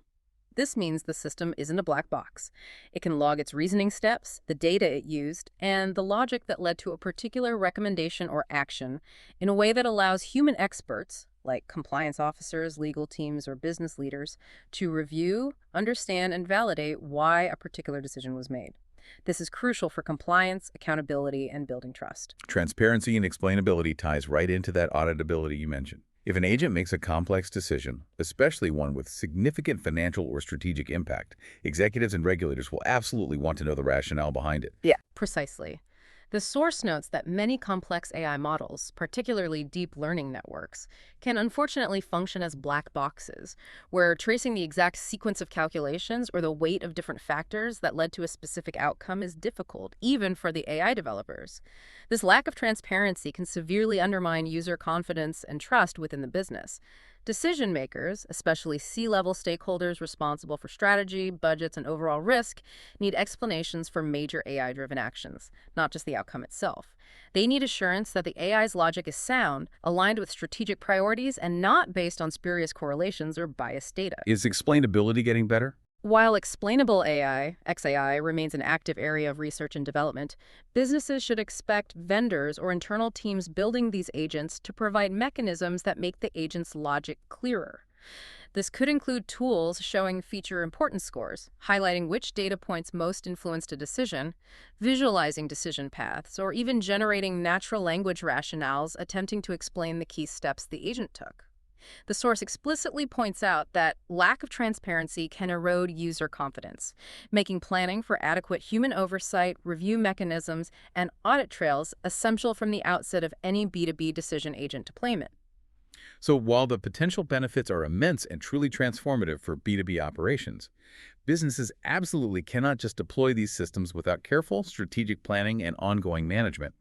Speaker 2: This means the system isn't a black box. It can log its reasoning steps, the data it used, and the logic that led to a particular recommendation or action in a way that allows human experts, like compliance officers, legal teams, or business leaders, to review, understand, and validate why a particular decision was made. This is crucial for compliance, accountability, and building trust.
Speaker 1: Transparency and explainability ties right into that auditability you mentioned. If an agent makes a complex decision, especially one with significant financial or strategic impact, executives and regulators will absolutely want to know the rationale behind it.
Speaker 2: Yeah, precisely. The source notes that many complex AI models, particularly deep learning networks, can unfortunately function as black boxes, where tracing the exact sequence of calculations or the weight of different factors that led to a specific outcome is difficult, even for the AI developers. This lack of transparency can severely undermine user confidence and trust within the business. Decision makers, especially C-level stakeholders responsible for strategy, budgets, and overall risk, need explanations for major AI-driven actions, not just the outcome itself. They need assurance that the AI's logic is sound, aligned with strategic priorities, and not based on spurious correlations or biased data.
Speaker 1: Is explainability getting better?
Speaker 2: While explainable AI, XAI, remains an active area of research and development, businesses should expect vendors or internal teams building these agents to provide mechanisms that make the agent's logic clearer. This could include tools showing feature importance scores, highlighting which data points most influenced a decision, visualizing decision paths, or even generating natural language rationales attempting to explain the key steps the agent took. The source explicitly points out that lack of transparency can erode user confidence, making planning for adequate human oversight, review mechanisms, and audit trails essential from the outset of any B2B decision agent deployment.
Speaker 1: So while the potential benefits are immense and truly transformative for B2B operations, businesses absolutely cannot just deploy these systems without careful, strategic planning and ongoing management,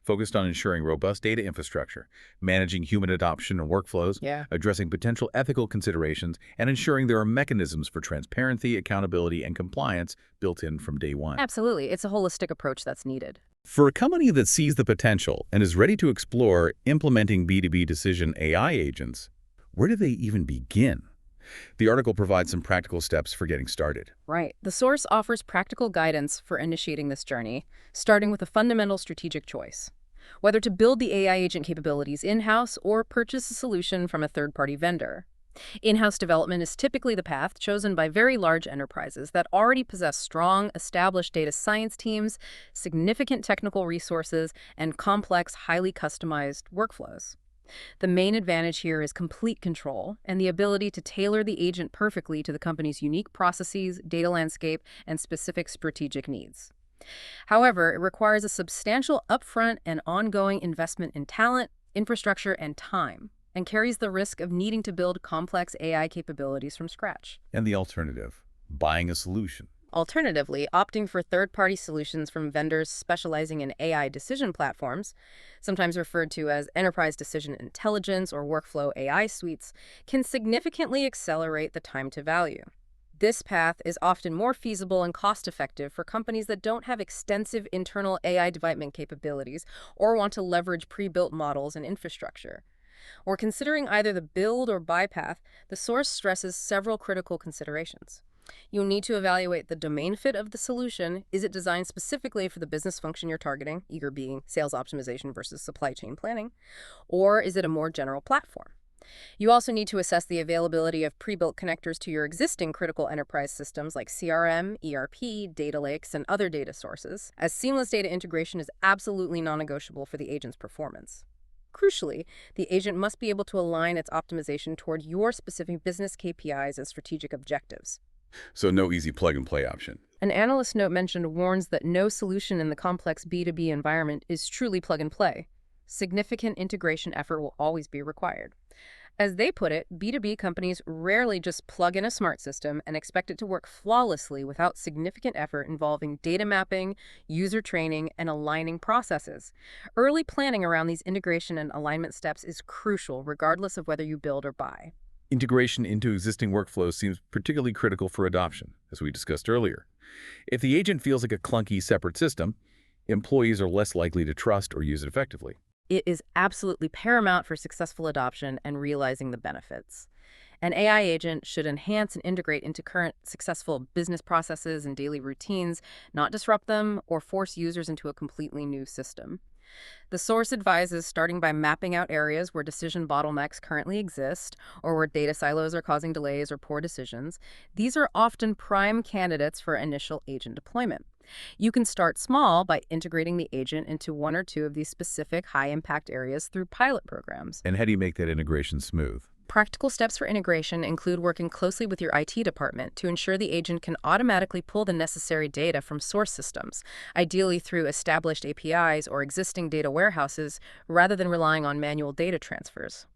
Speaker 1: focused on ensuring robust data infrastructure, managing human adoption and workflows,
Speaker 2: Yeah.
Speaker 1: addressing potential ethical considerations, and ensuring there are mechanisms for transparency, accountability, and compliance built in from day one.
Speaker 2: Absolutely. It's a holistic approach that's needed.
Speaker 1: For a company that sees the potential and is ready to explore implementing B2B Decision AI agents, where do they even begin? The article provides some practical steps for getting started.
Speaker 2: Right. The source offers practical guidance for initiating this journey, starting with a fundamental strategic choice. Whether to build the AI agent capabilities in-house or purchase a solution from a third-party vendor. In-house development is typically the path chosen by very large enterprises that already possess strong, established data science teams, significant technical resources, and complex, highly customized workflows. The main advantage here is complete control and the ability to tailor the agent perfectly to the company's unique processes, data landscape, and specific strategic needs. However, it requires a substantial upfront and ongoing investment in talent, infrastructure, and time, and carries the risk of needing to build complex AI capabilities from scratch.
Speaker 1: And the alternative, buying a solution.
Speaker 2: Alternatively, opting for third-party solutions from vendors specializing in AI decision platforms, sometimes referred to as enterprise decision intelligence or workflow AI suites, can significantly accelerate the time to value. This path is often more feasible and cost-effective for companies that don't have extensive internal AI development capabilities or want to leverage pre-built models and infrastructure. Or considering either the build or buy path, the source stresses several critical considerations. You'll need to evaluate the domain fit of the solution. Is it designed specifically for the business function you're targeting, either being sales optimization versus supply chain planning, or is it a more general platform? You also need to assess the availability of pre-built connectors to your existing critical enterprise systems like CRM, ERP, data lakes, and other data sources, as seamless data integration is absolutely non-negotiable for the agent's performance. Crucially, the agent must be able to align its optimization toward your specific business KPIs and strategic objectives.
Speaker 1: So no easy plug-and-play option.
Speaker 2: An analyst note mentioned warns that no solution in the complex B2B environment is truly plug-and-play. Significant integration effort will always be required. As they put it, B2B companies rarely just plug in a smart system and expect it to work flawlessly without significant effort involving data mapping, user training, and aligning processes. Early planning around these integration and alignment steps is crucial regardless of whether you build or buy.
Speaker 1: Integration into existing workflows seems particularly critical for adoption, as we discussed earlier. If the agent feels like a clunky, separate system, employees are less likely to trust or use it effectively.
Speaker 2: It is absolutely paramount for successful adoption and realizing the benefits. An AI agent should enhance and integrate into current successful business processes and daily routines, not disrupt them or force users into a completely new system. The source advises starting by mapping out areas where decision bottlenecks currently exist or where data silos are causing delays or poor decisions. These are often prime candidates for initial agent deployment. You can start small by integrating the agent into one or two of these specific high-impact areas through pilot programs.
Speaker 1: And how do you make that integration smooth?
Speaker 2: Practical steps for integration include working closely with your IT department to ensure the agent can automatically pull the necessary data from source systems, ideally through established APIs or existing data warehouses, rather than relying on manual data transfers.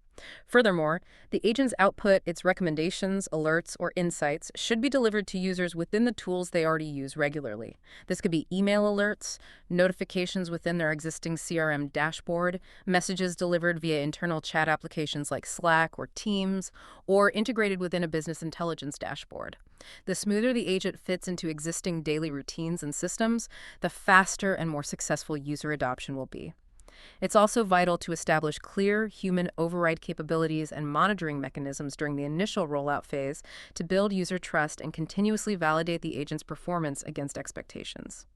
Speaker 2: Furthermore, the agent's output, its recommendations, alerts, or insights should be delivered to users within the tools they already use regularly. This could be email alerts, notifications within their existing CRM dashboard, messages delivered via internal chat applications like Slack or Teams, or integrated within a business intelligence dashboard. The smoother the agent fits into existing daily routines and systems, the faster and more successful user adoption will be. It's also vital to establish clear human override capabilities and monitoring mechanisms during the initial rollout phase to build user trust and continuously validate the agent's performance against expectations.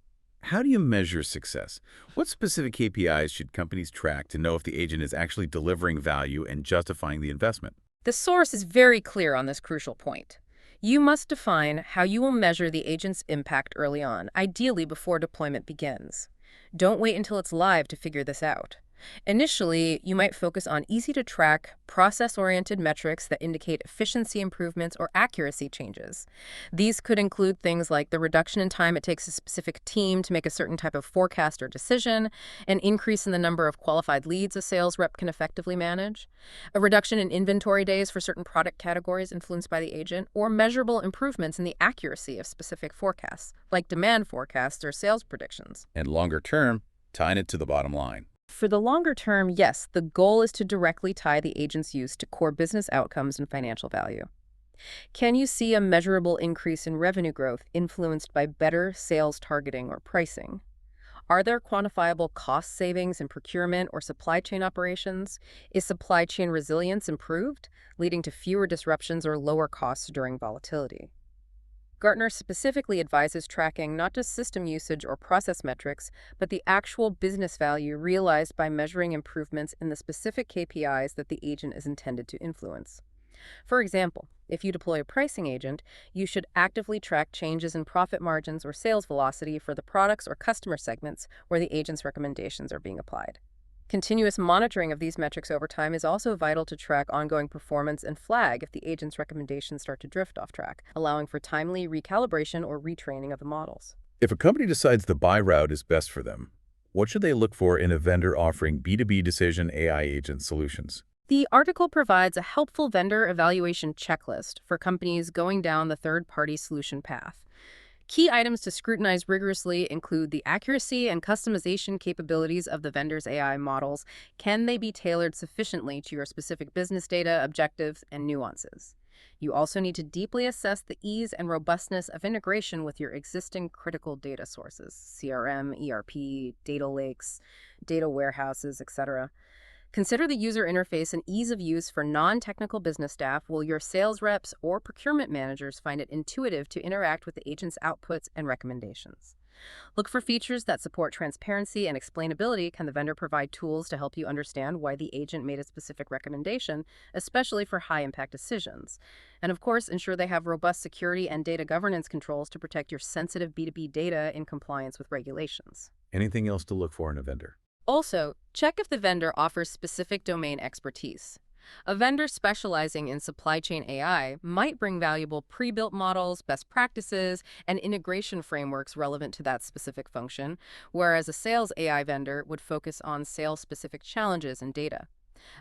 Speaker 1: How do you measure success? What specific KPIs should companies track to know if the agent is actually delivering value and justifying the investment?
Speaker 2: The source is very clear on this crucial point. You must define how you will measure the agent's impact early on, ideally before deployment begins. Don't wait until it's live to figure this out. Initially, you might focus on easy-to-track, process-oriented metrics that indicate efficiency improvements or accuracy changes. These could include things like the reduction in time it takes a specific team to make a certain type of forecast or decision, an increase in the number of qualified leads a sales rep can effectively manage, a reduction in inventory days for certain product categories influenced by the agent, or measurable improvements in the accuracy of specific forecasts, like demand forecasts or sales predictions.
Speaker 1: And longer term, tying it to the bottom line.
Speaker 2: For the longer term, yes, the goal is to directly tie the agent's use to core business outcomes and financial value. Can you see a measurable increase in revenue growth influenced by better sales targeting or pricing? Are there quantifiable cost savings in procurement or supply chain operations? Is supply chain resilience improved, leading to fewer disruptions or lower costs during volatility? Gartner specifically advises tracking not just system usage or process metrics, but the actual business value realized by measuring improvements in the specific KPIs that the agent is intended to influence. For example, if you deploy a pricing agent, you should actively track changes in profit margins or sales velocity for the products or customer segments where the agent's recommendations are being applied. Continuous monitoring of these metrics over time is also vital to track ongoing performance and flag if the agent's recommendations start to drift off track, allowing for timely recalibration or retraining of the models.
Speaker 1: If a company decides the buy route is best for them, what should they look for in a vendor offering B2B Decision AI Agent solutions?
Speaker 2: The article provides a helpful vendor evaluation checklist for companies going down the third-party solution path. Key items to scrutinize rigorously include the accuracy and customization capabilities of the vendor's AI models. Can they be tailored sufficiently to your specific business data, objectives, and nuances? You also need to deeply assess the ease and robustness of integration with your existing critical data sources, CRM, ERP, data lakes, data warehouses, etc. Consider the user interface and ease of use for non-technical business staff. Will your sales reps or procurement managers find it intuitive to interact with the agent's outputs and recommendations? Look for features that support transparency and explainability. Can the vendor provide tools to help you understand why the agent made a specific recommendation, especially for high-impact decisions? And of course, ensure they have robust security and data governance controls to protect your sensitive B2B data in compliance with regulations.
Speaker 1: Anything else to look for in a vendor?
Speaker 2: Also, check if the vendor offers specific domain expertise. A vendor specializing in supply chain AI might bring valuable pre-built models, best practices, and integration frameworks relevant to that specific function, whereas a sales AI vendor would focus on sales-specific challenges and data.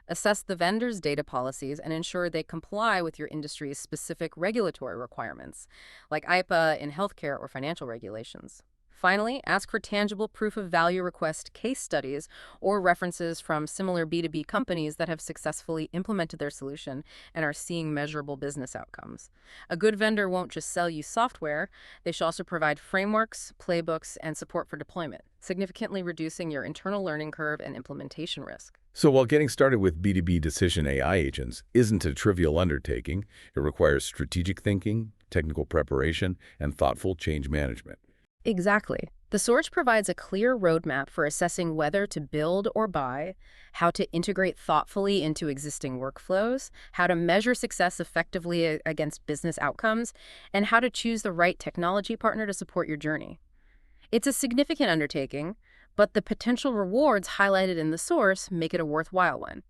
Speaker 2: Assess the vendor's data policies and ensure they comply with your industry's specific regulatory requirements, like IPA in healthcare or financial regulations. Finally, ask for tangible proof of value request case studies or references from similar B2B companies that have successfully implemented their solution and are seeing measurable business outcomes. A good vendor won't just sell you software, they should also provide frameworks, playbooks, and support for deployment, significantly reducing your internal learning curve and implementation risk.
Speaker 1: So while getting started with B2B Decision AI Agents isn't a trivial undertaking, it requires strategic thinking, technical preparation, and thoughtful change management.
Speaker 2: Exactly. The source provides a clear roadmap for assessing whether to build or buy, how to integrate thoughtfully into existing workflows, how to measure success effectively against business outcomes, and how to choose the right technology partner to support your journey. It's a significant undertaking, but the potential rewards highlighted in the source make it a worthwhile one.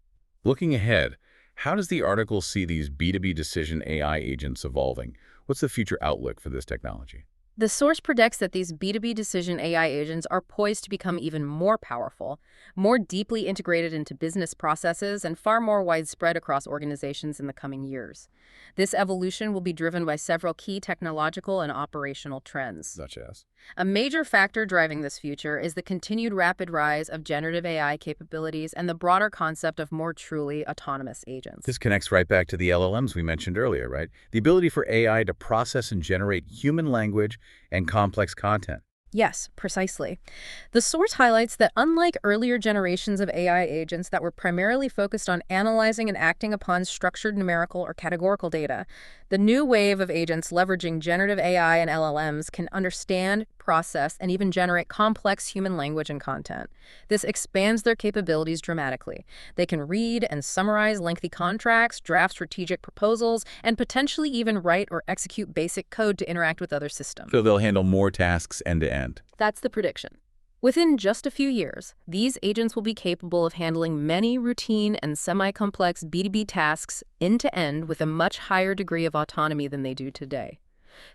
Speaker 1: Looking ahead, how does the article see these B2B Decision AI agents evolving? What's the future outlook for this technology?
Speaker 2: The source predicts that these B2B Decision AI agents are poised to become even more powerful, more deeply integrated into business processes, and far more widespread across organizations in the coming years. This evolution will be driven by several key technological and operational trends.
Speaker 1: Such as?
Speaker 2: A major factor driving this future is the continued rapid rise of generative AI capabilities and the broader concept of more truly autonomous agents.
Speaker 1: This connects right back to the LLMs we mentioned earlier, right? The ability for AI to process and generate human language and complex content.
Speaker 2: Yes, precisely. The source highlights that unlike earlier generations of AI agents that were primarily focused on analyzing and acting upon structured numerical or categorical data, the new wave of agents leveraging generative AI and LLMs can understand, process, and even generate complex human language and content. This expands their capabilities dramatically. They can read and summarize lengthy contracts, draft strategic proposals, and potentially even write or execute basic code to interact with other systems.
Speaker 1: So they'll handle more tasks end-to-end.
Speaker 2: That's the prediction. Within just a few years, these agents will be capable of handling many routine and semi-complex B2B tasks end-to-end with a much higher degree of autonomy than they do today.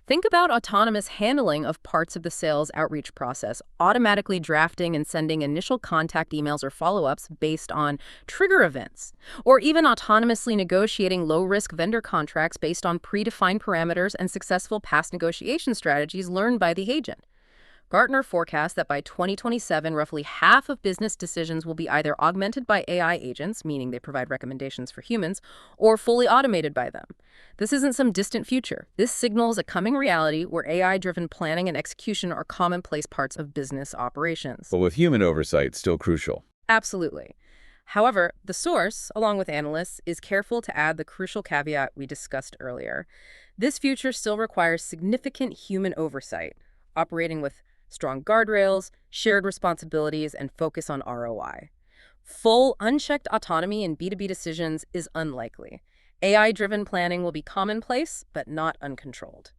Speaker 2: Think about autonomous handling of parts of the sales outreach process, automatically drafting and sending initial contact emails or follow-ups based on trigger events, or even autonomously negotiating low-risk vendor contracts based on predefined parameters and successful past negotiation strategies learned by the agent. Gartner forecasts that by 2027, roughly half of business decisions will be either augmented by AI agents, meaning they provide recommendations for humans, or fully automated by them. This isn't some distant future. This signals a coming reality where AI-driven planning and execution are commonplace parts of business operations.
Speaker 1: But with human oversight still crucial.
Speaker 2: Absolutely. However, the source, along with analysts, is careful to add the crucial caveat we discussed earlier. This future still requires significant human oversight, operating with strong guardrails, shared responsibilities, and focus on ROI. Full, unchecked autonomy in B2B decisions is unlikely. AI-driven planning will be commonplace, but not uncontrolled.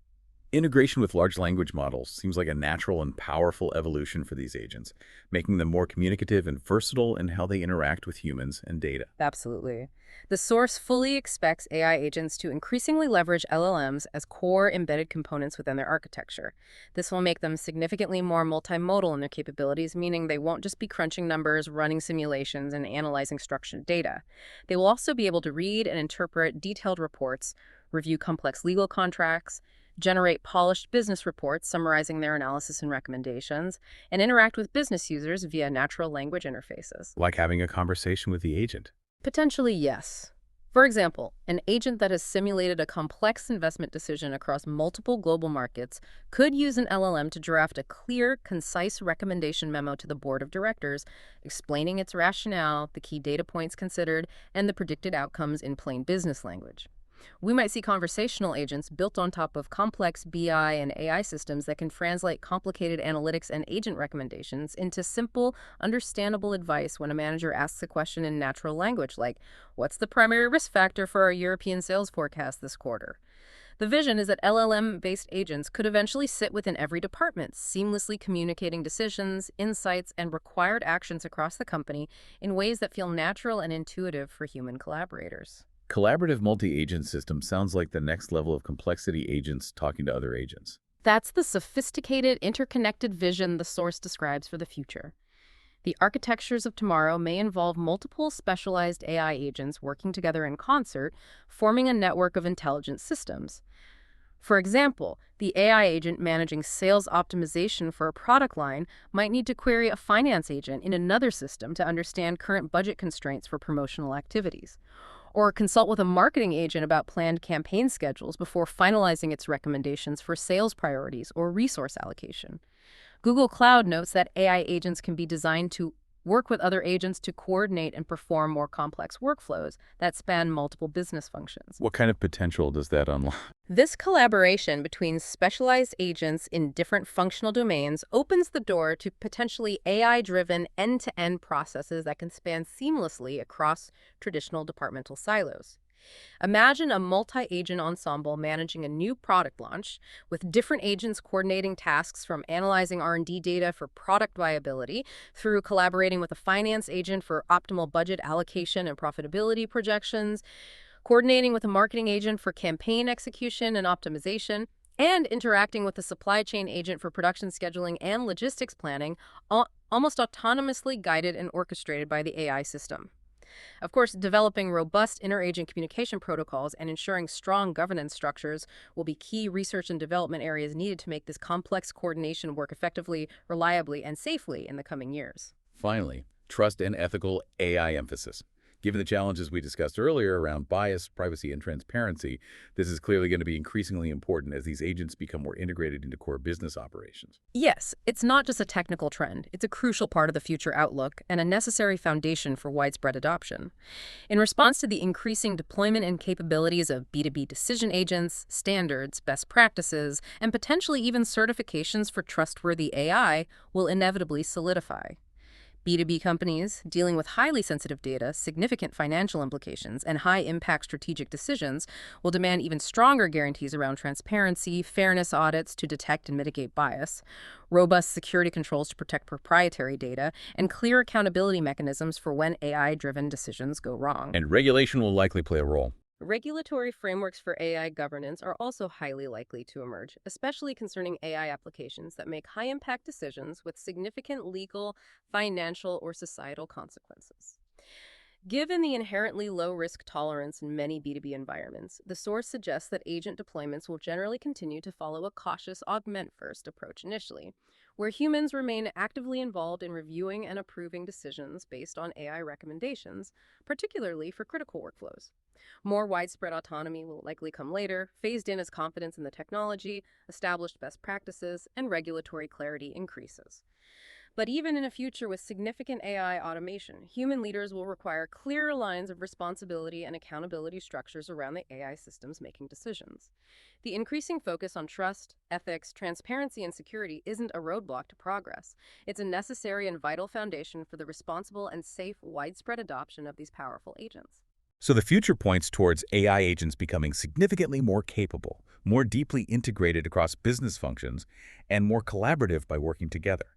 Speaker 1: Integration with large language models seems like a natural and powerful evolution for these agents, making them more communicative and versatile in how they interact with humans and data.
Speaker 2: Absolutely. The source fully expects AI agents to increasingly leverage LLMs as core embedded components within their architecture. This will make them significantly more multimodal in their capabilities, meaning they won't just be crunching numbers, running simulations, and analyzing structured data. They will also be able to read and interpret detailed reports, review complex legal contracts, generate polished business reports summarizing their analysis and recommendations, and interact with business users via natural language interfaces.
Speaker 1: Like having a conversation with the agent.
Speaker 2: Potentially, yes. For example, an agent that has simulated a complex investment decision across multiple global markets could use an LLM to draft a clear, concise recommendation memo to the board of directors, explaining its rationale, the key data points considered, and the predicted outcomes in plain business language. We might see conversational agents built on top of complex BI and AI systems that can translate complicated analytics and agent recommendations into simple, understandable advice when a manager asks a question in natural language like, "What's the primary risk factor for our European sales forecast this quarter?" The vision is that LLM-based agents could eventually sit within every department, seamlessly communicating decisions, insights, and required actions across the company in ways that feel natural and intuitive for human collaborators.
Speaker 1: Collaborative multi-agent system sounds like the next level of complexity agents talking to other agents.
Speaker 2: That's the sophisticated, interconnected vision the source describes for the future. The architectures of tomorrow may involve multiple specialized AI agents working together in concert, forming a network of intelligent systems. For example, the AI agent managing sales optimization for a product line might need to query a finance agent in another system to understand current budget constraints for promotional activities, or consult with a marketing agent about planned campaign schedules before finalizing its recommendations for sales priorities or resource allocation. Google Cloud notes that AI agents can be designed to work with other agents to coordinate and perform more complex workflows that span multiple business functions.
Speaker 1: What kind of potential does that unlock?
Speaker 2: This collaboration between specialized agents in different functional domains opens the door to potentially AI-driven end-to-end processes that can span seamlessly across traditional departmental silos. Imagine a multi-agent ensemble managing a new product launch, with different agents coordinating tasks from analyzing R&D data for product viability through collaborating with a finance agent for optimal budget allocation and profitability projections, coordinating with a marketing agent for campaign execution and optimization, and interacting with a supply chain agent for production scheduling and logistics planning, almost autonomously guided and orchestrated by the AI system. Of course, developing robust inter-agent communication protocols and ensuring strong governance structures will be key research and development areas needed to make this complex coordination work effectively, reliably, and safely in the coming years.
Speaker 1: Finally, trust and ethical AI emphasis. Given the challenges we discussed earlier around bias, privacy, and transparency, this is clearly going to be increasingly important as these agents become more integrated into core business operations.
Speaker 2: Yes, it's not just a technical trend. It's a crucial part of the future outlook and a necessary foundation for widespread adoption. In response to the increasing deployment and capabilities of B2B decision agents, standards, best practices, and potentially even certifications for trustworthy AI will inevitably solidify. B2B companies dealing with highly sensitive data, significant financial implications, and high-impact strategic decisions will demand even stronger guarantees around transparency, fairness audits to detect and mitigate bias, robust security controls to protect proprietary data, and clear accountability mechanisms for when AI-driven decisions go wrong.
Speaker 1: And regulation will likely play a role.
Speaker 2: Regulatory frameworks for AI governance are also highly likely to emerge, especially concerning AI applications that make high-impact decisions with significant legal, financial, or societal consequences. Given the inherently low risk tolerance in many B2B environments, the source suggests that agent deployments will generally continue to follow a cautious augment first approach initially, where humans remain actively involved in reviewing and approving decisions based on AI recommendations, particularly for critical workflows. More widespread autonomy will likely come later, phased in as confidence in the technology, established best practices, and regulatory clarity increases. But even in a future with significant AI automation, human leaders will require clearer lines of responsibility and accountability structures around the AI systems making decisions. The increasing focus on trust, ethics, transparency, and security isn't a roadblock to progress. It's a necessary and vital foundation for the responsible and safe widespread adoption of these powerful agents.
Speaker 1: So the future points towards AI agents becoming significantly more capable, more deeply integrated across business functions, and more collaborative by working together.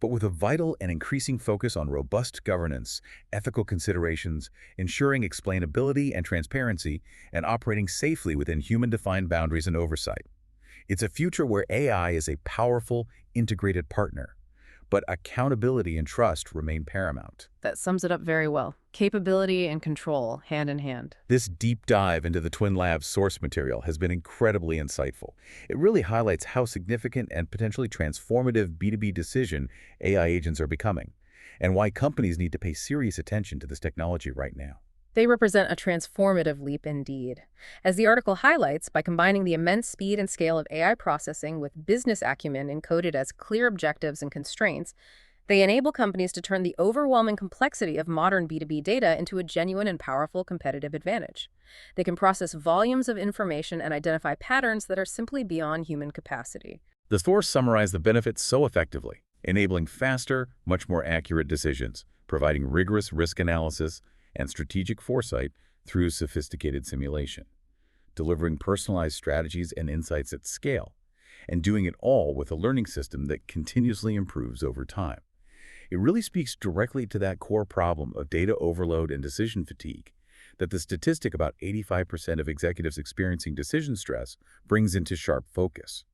Speaker 1: But with a vital and increasing focus on robust governance, ethical considerations, ensuring explainability and transparency, and operating safely within human-defined boundaries and oversight. It's a future where AI is a powerful, integrated partner, but accountability and trust remain paramount.
Speaker 2: That sums it up very well. Capability and control, hand in hand.
Speaker 1: This deep dive into the Twin Labs source material has been incredibly insightful. It really highlights how significant and potentially transformative B2B decision AI agents are becoming, and why companies need to pay serious attention to this technology right now.
Speaker 2: They represent a transformative leap indeed. As the article highlights, by combining the immense speed and scale of AI processing with business acumen encoded as clear objectives and constraints, they enable companies to turn the overwhelming complexity of modern B2B data into a genuine and powerful competitive advantage. They can process volumes of information and identify patterns that are simply beyond human capacity.
Speaker 1: The source summarized the benefits so effectively, enabling faster, much more accurate decisions, providing rigorous risk analysis and strategic foresight through sophisticated simulation, delivering personalized strategies and insights at scale, and doing it all with a learning system that continuously improves over time. It really speaks directly to that core problem of data overload and decision fatigue that the statistic about 85% of executives experiencing decision stress brings into sharp focus.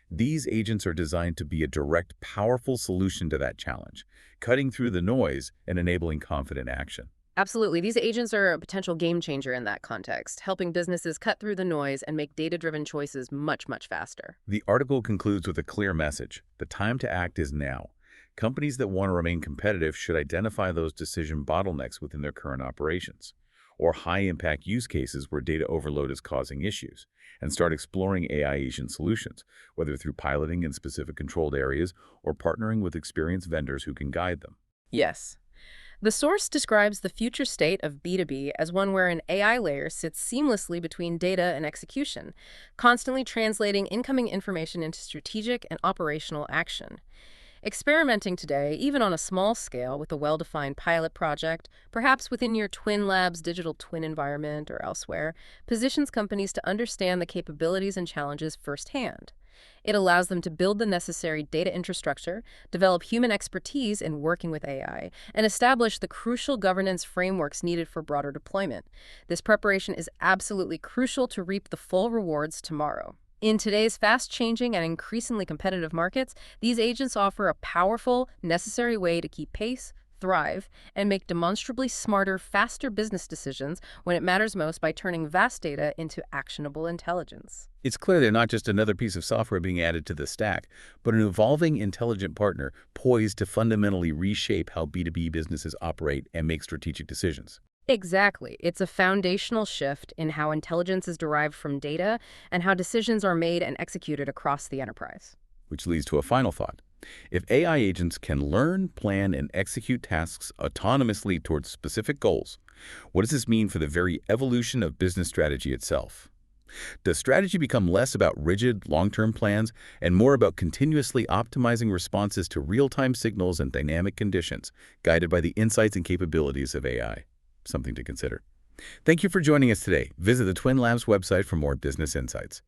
Speaker 1: These agents are designed to be a direct, powerful solution to that challenge, cutting through the noise and enabling confident action.
Speaker 2: Absolutely. These agents are a potential game changer in that context, helping businesses cut through the noise and make data-driven choices much, much faster.
Speaker 1: The article concludes with a clear message. The time to act is now. Companies that want to remain competitive should identify those decision bottlenecks within their current operations, or high-impact use cases where data overload is causing issues, and start exploring AI agent solutions, whether through piloting in specific controlled areas or partnering with experienced vendors who can guide them.
Speaker 2: Yes. The source describes the future state of B2B as one where an AI layer sits seamlessly between data and execution, constantly translating incoming information into strategic and operational action. Experimenting today, even on a small scale with a well-defined pilot project, perhaps within your Twin Labs digital twin environment or elsewhere, positions companies to understand the capabilities and challenges firsthand. It allows them to build the necessary data infrastructure, develop human expertise in working with AI, and establish the crucial governance frameworks needed for broader deployment. This preparation is absolutely crucial to reap the full rewards tomorrow. In today's fast-changing and increasingly competitive markets, these agents offer a powerful, necessary way to keep pace, thrive, and make demonstrably smarter, faster business decisions when it matters most by turning vast data into actionable intelligence.
Speaker 1: It's clear they're not just another piece of software being added to the stack, but an evolving, intelligent partner poised to fundamentally reshape how B2B businesses operate and make strategic decisions.
Speaker 2: Exactly. It's a foundational shift in how intelligence is derived from data and how decisions are made and executed across the enterprise.
Speaker 1: Which leads to a final thought. If AI agents can learn, plan, and execute tasks autonomously towards specific goals, what does this mean for the very evolution of business strategy itself? Does strategy become less about rigid, long-term plans and more about continuously optimizing responses to real-time signals and dynamic conditions, guided by the insights and capabilities of AI? Something to consider. Thank you for joining us today. Visit the Twin Labs website for more business insights.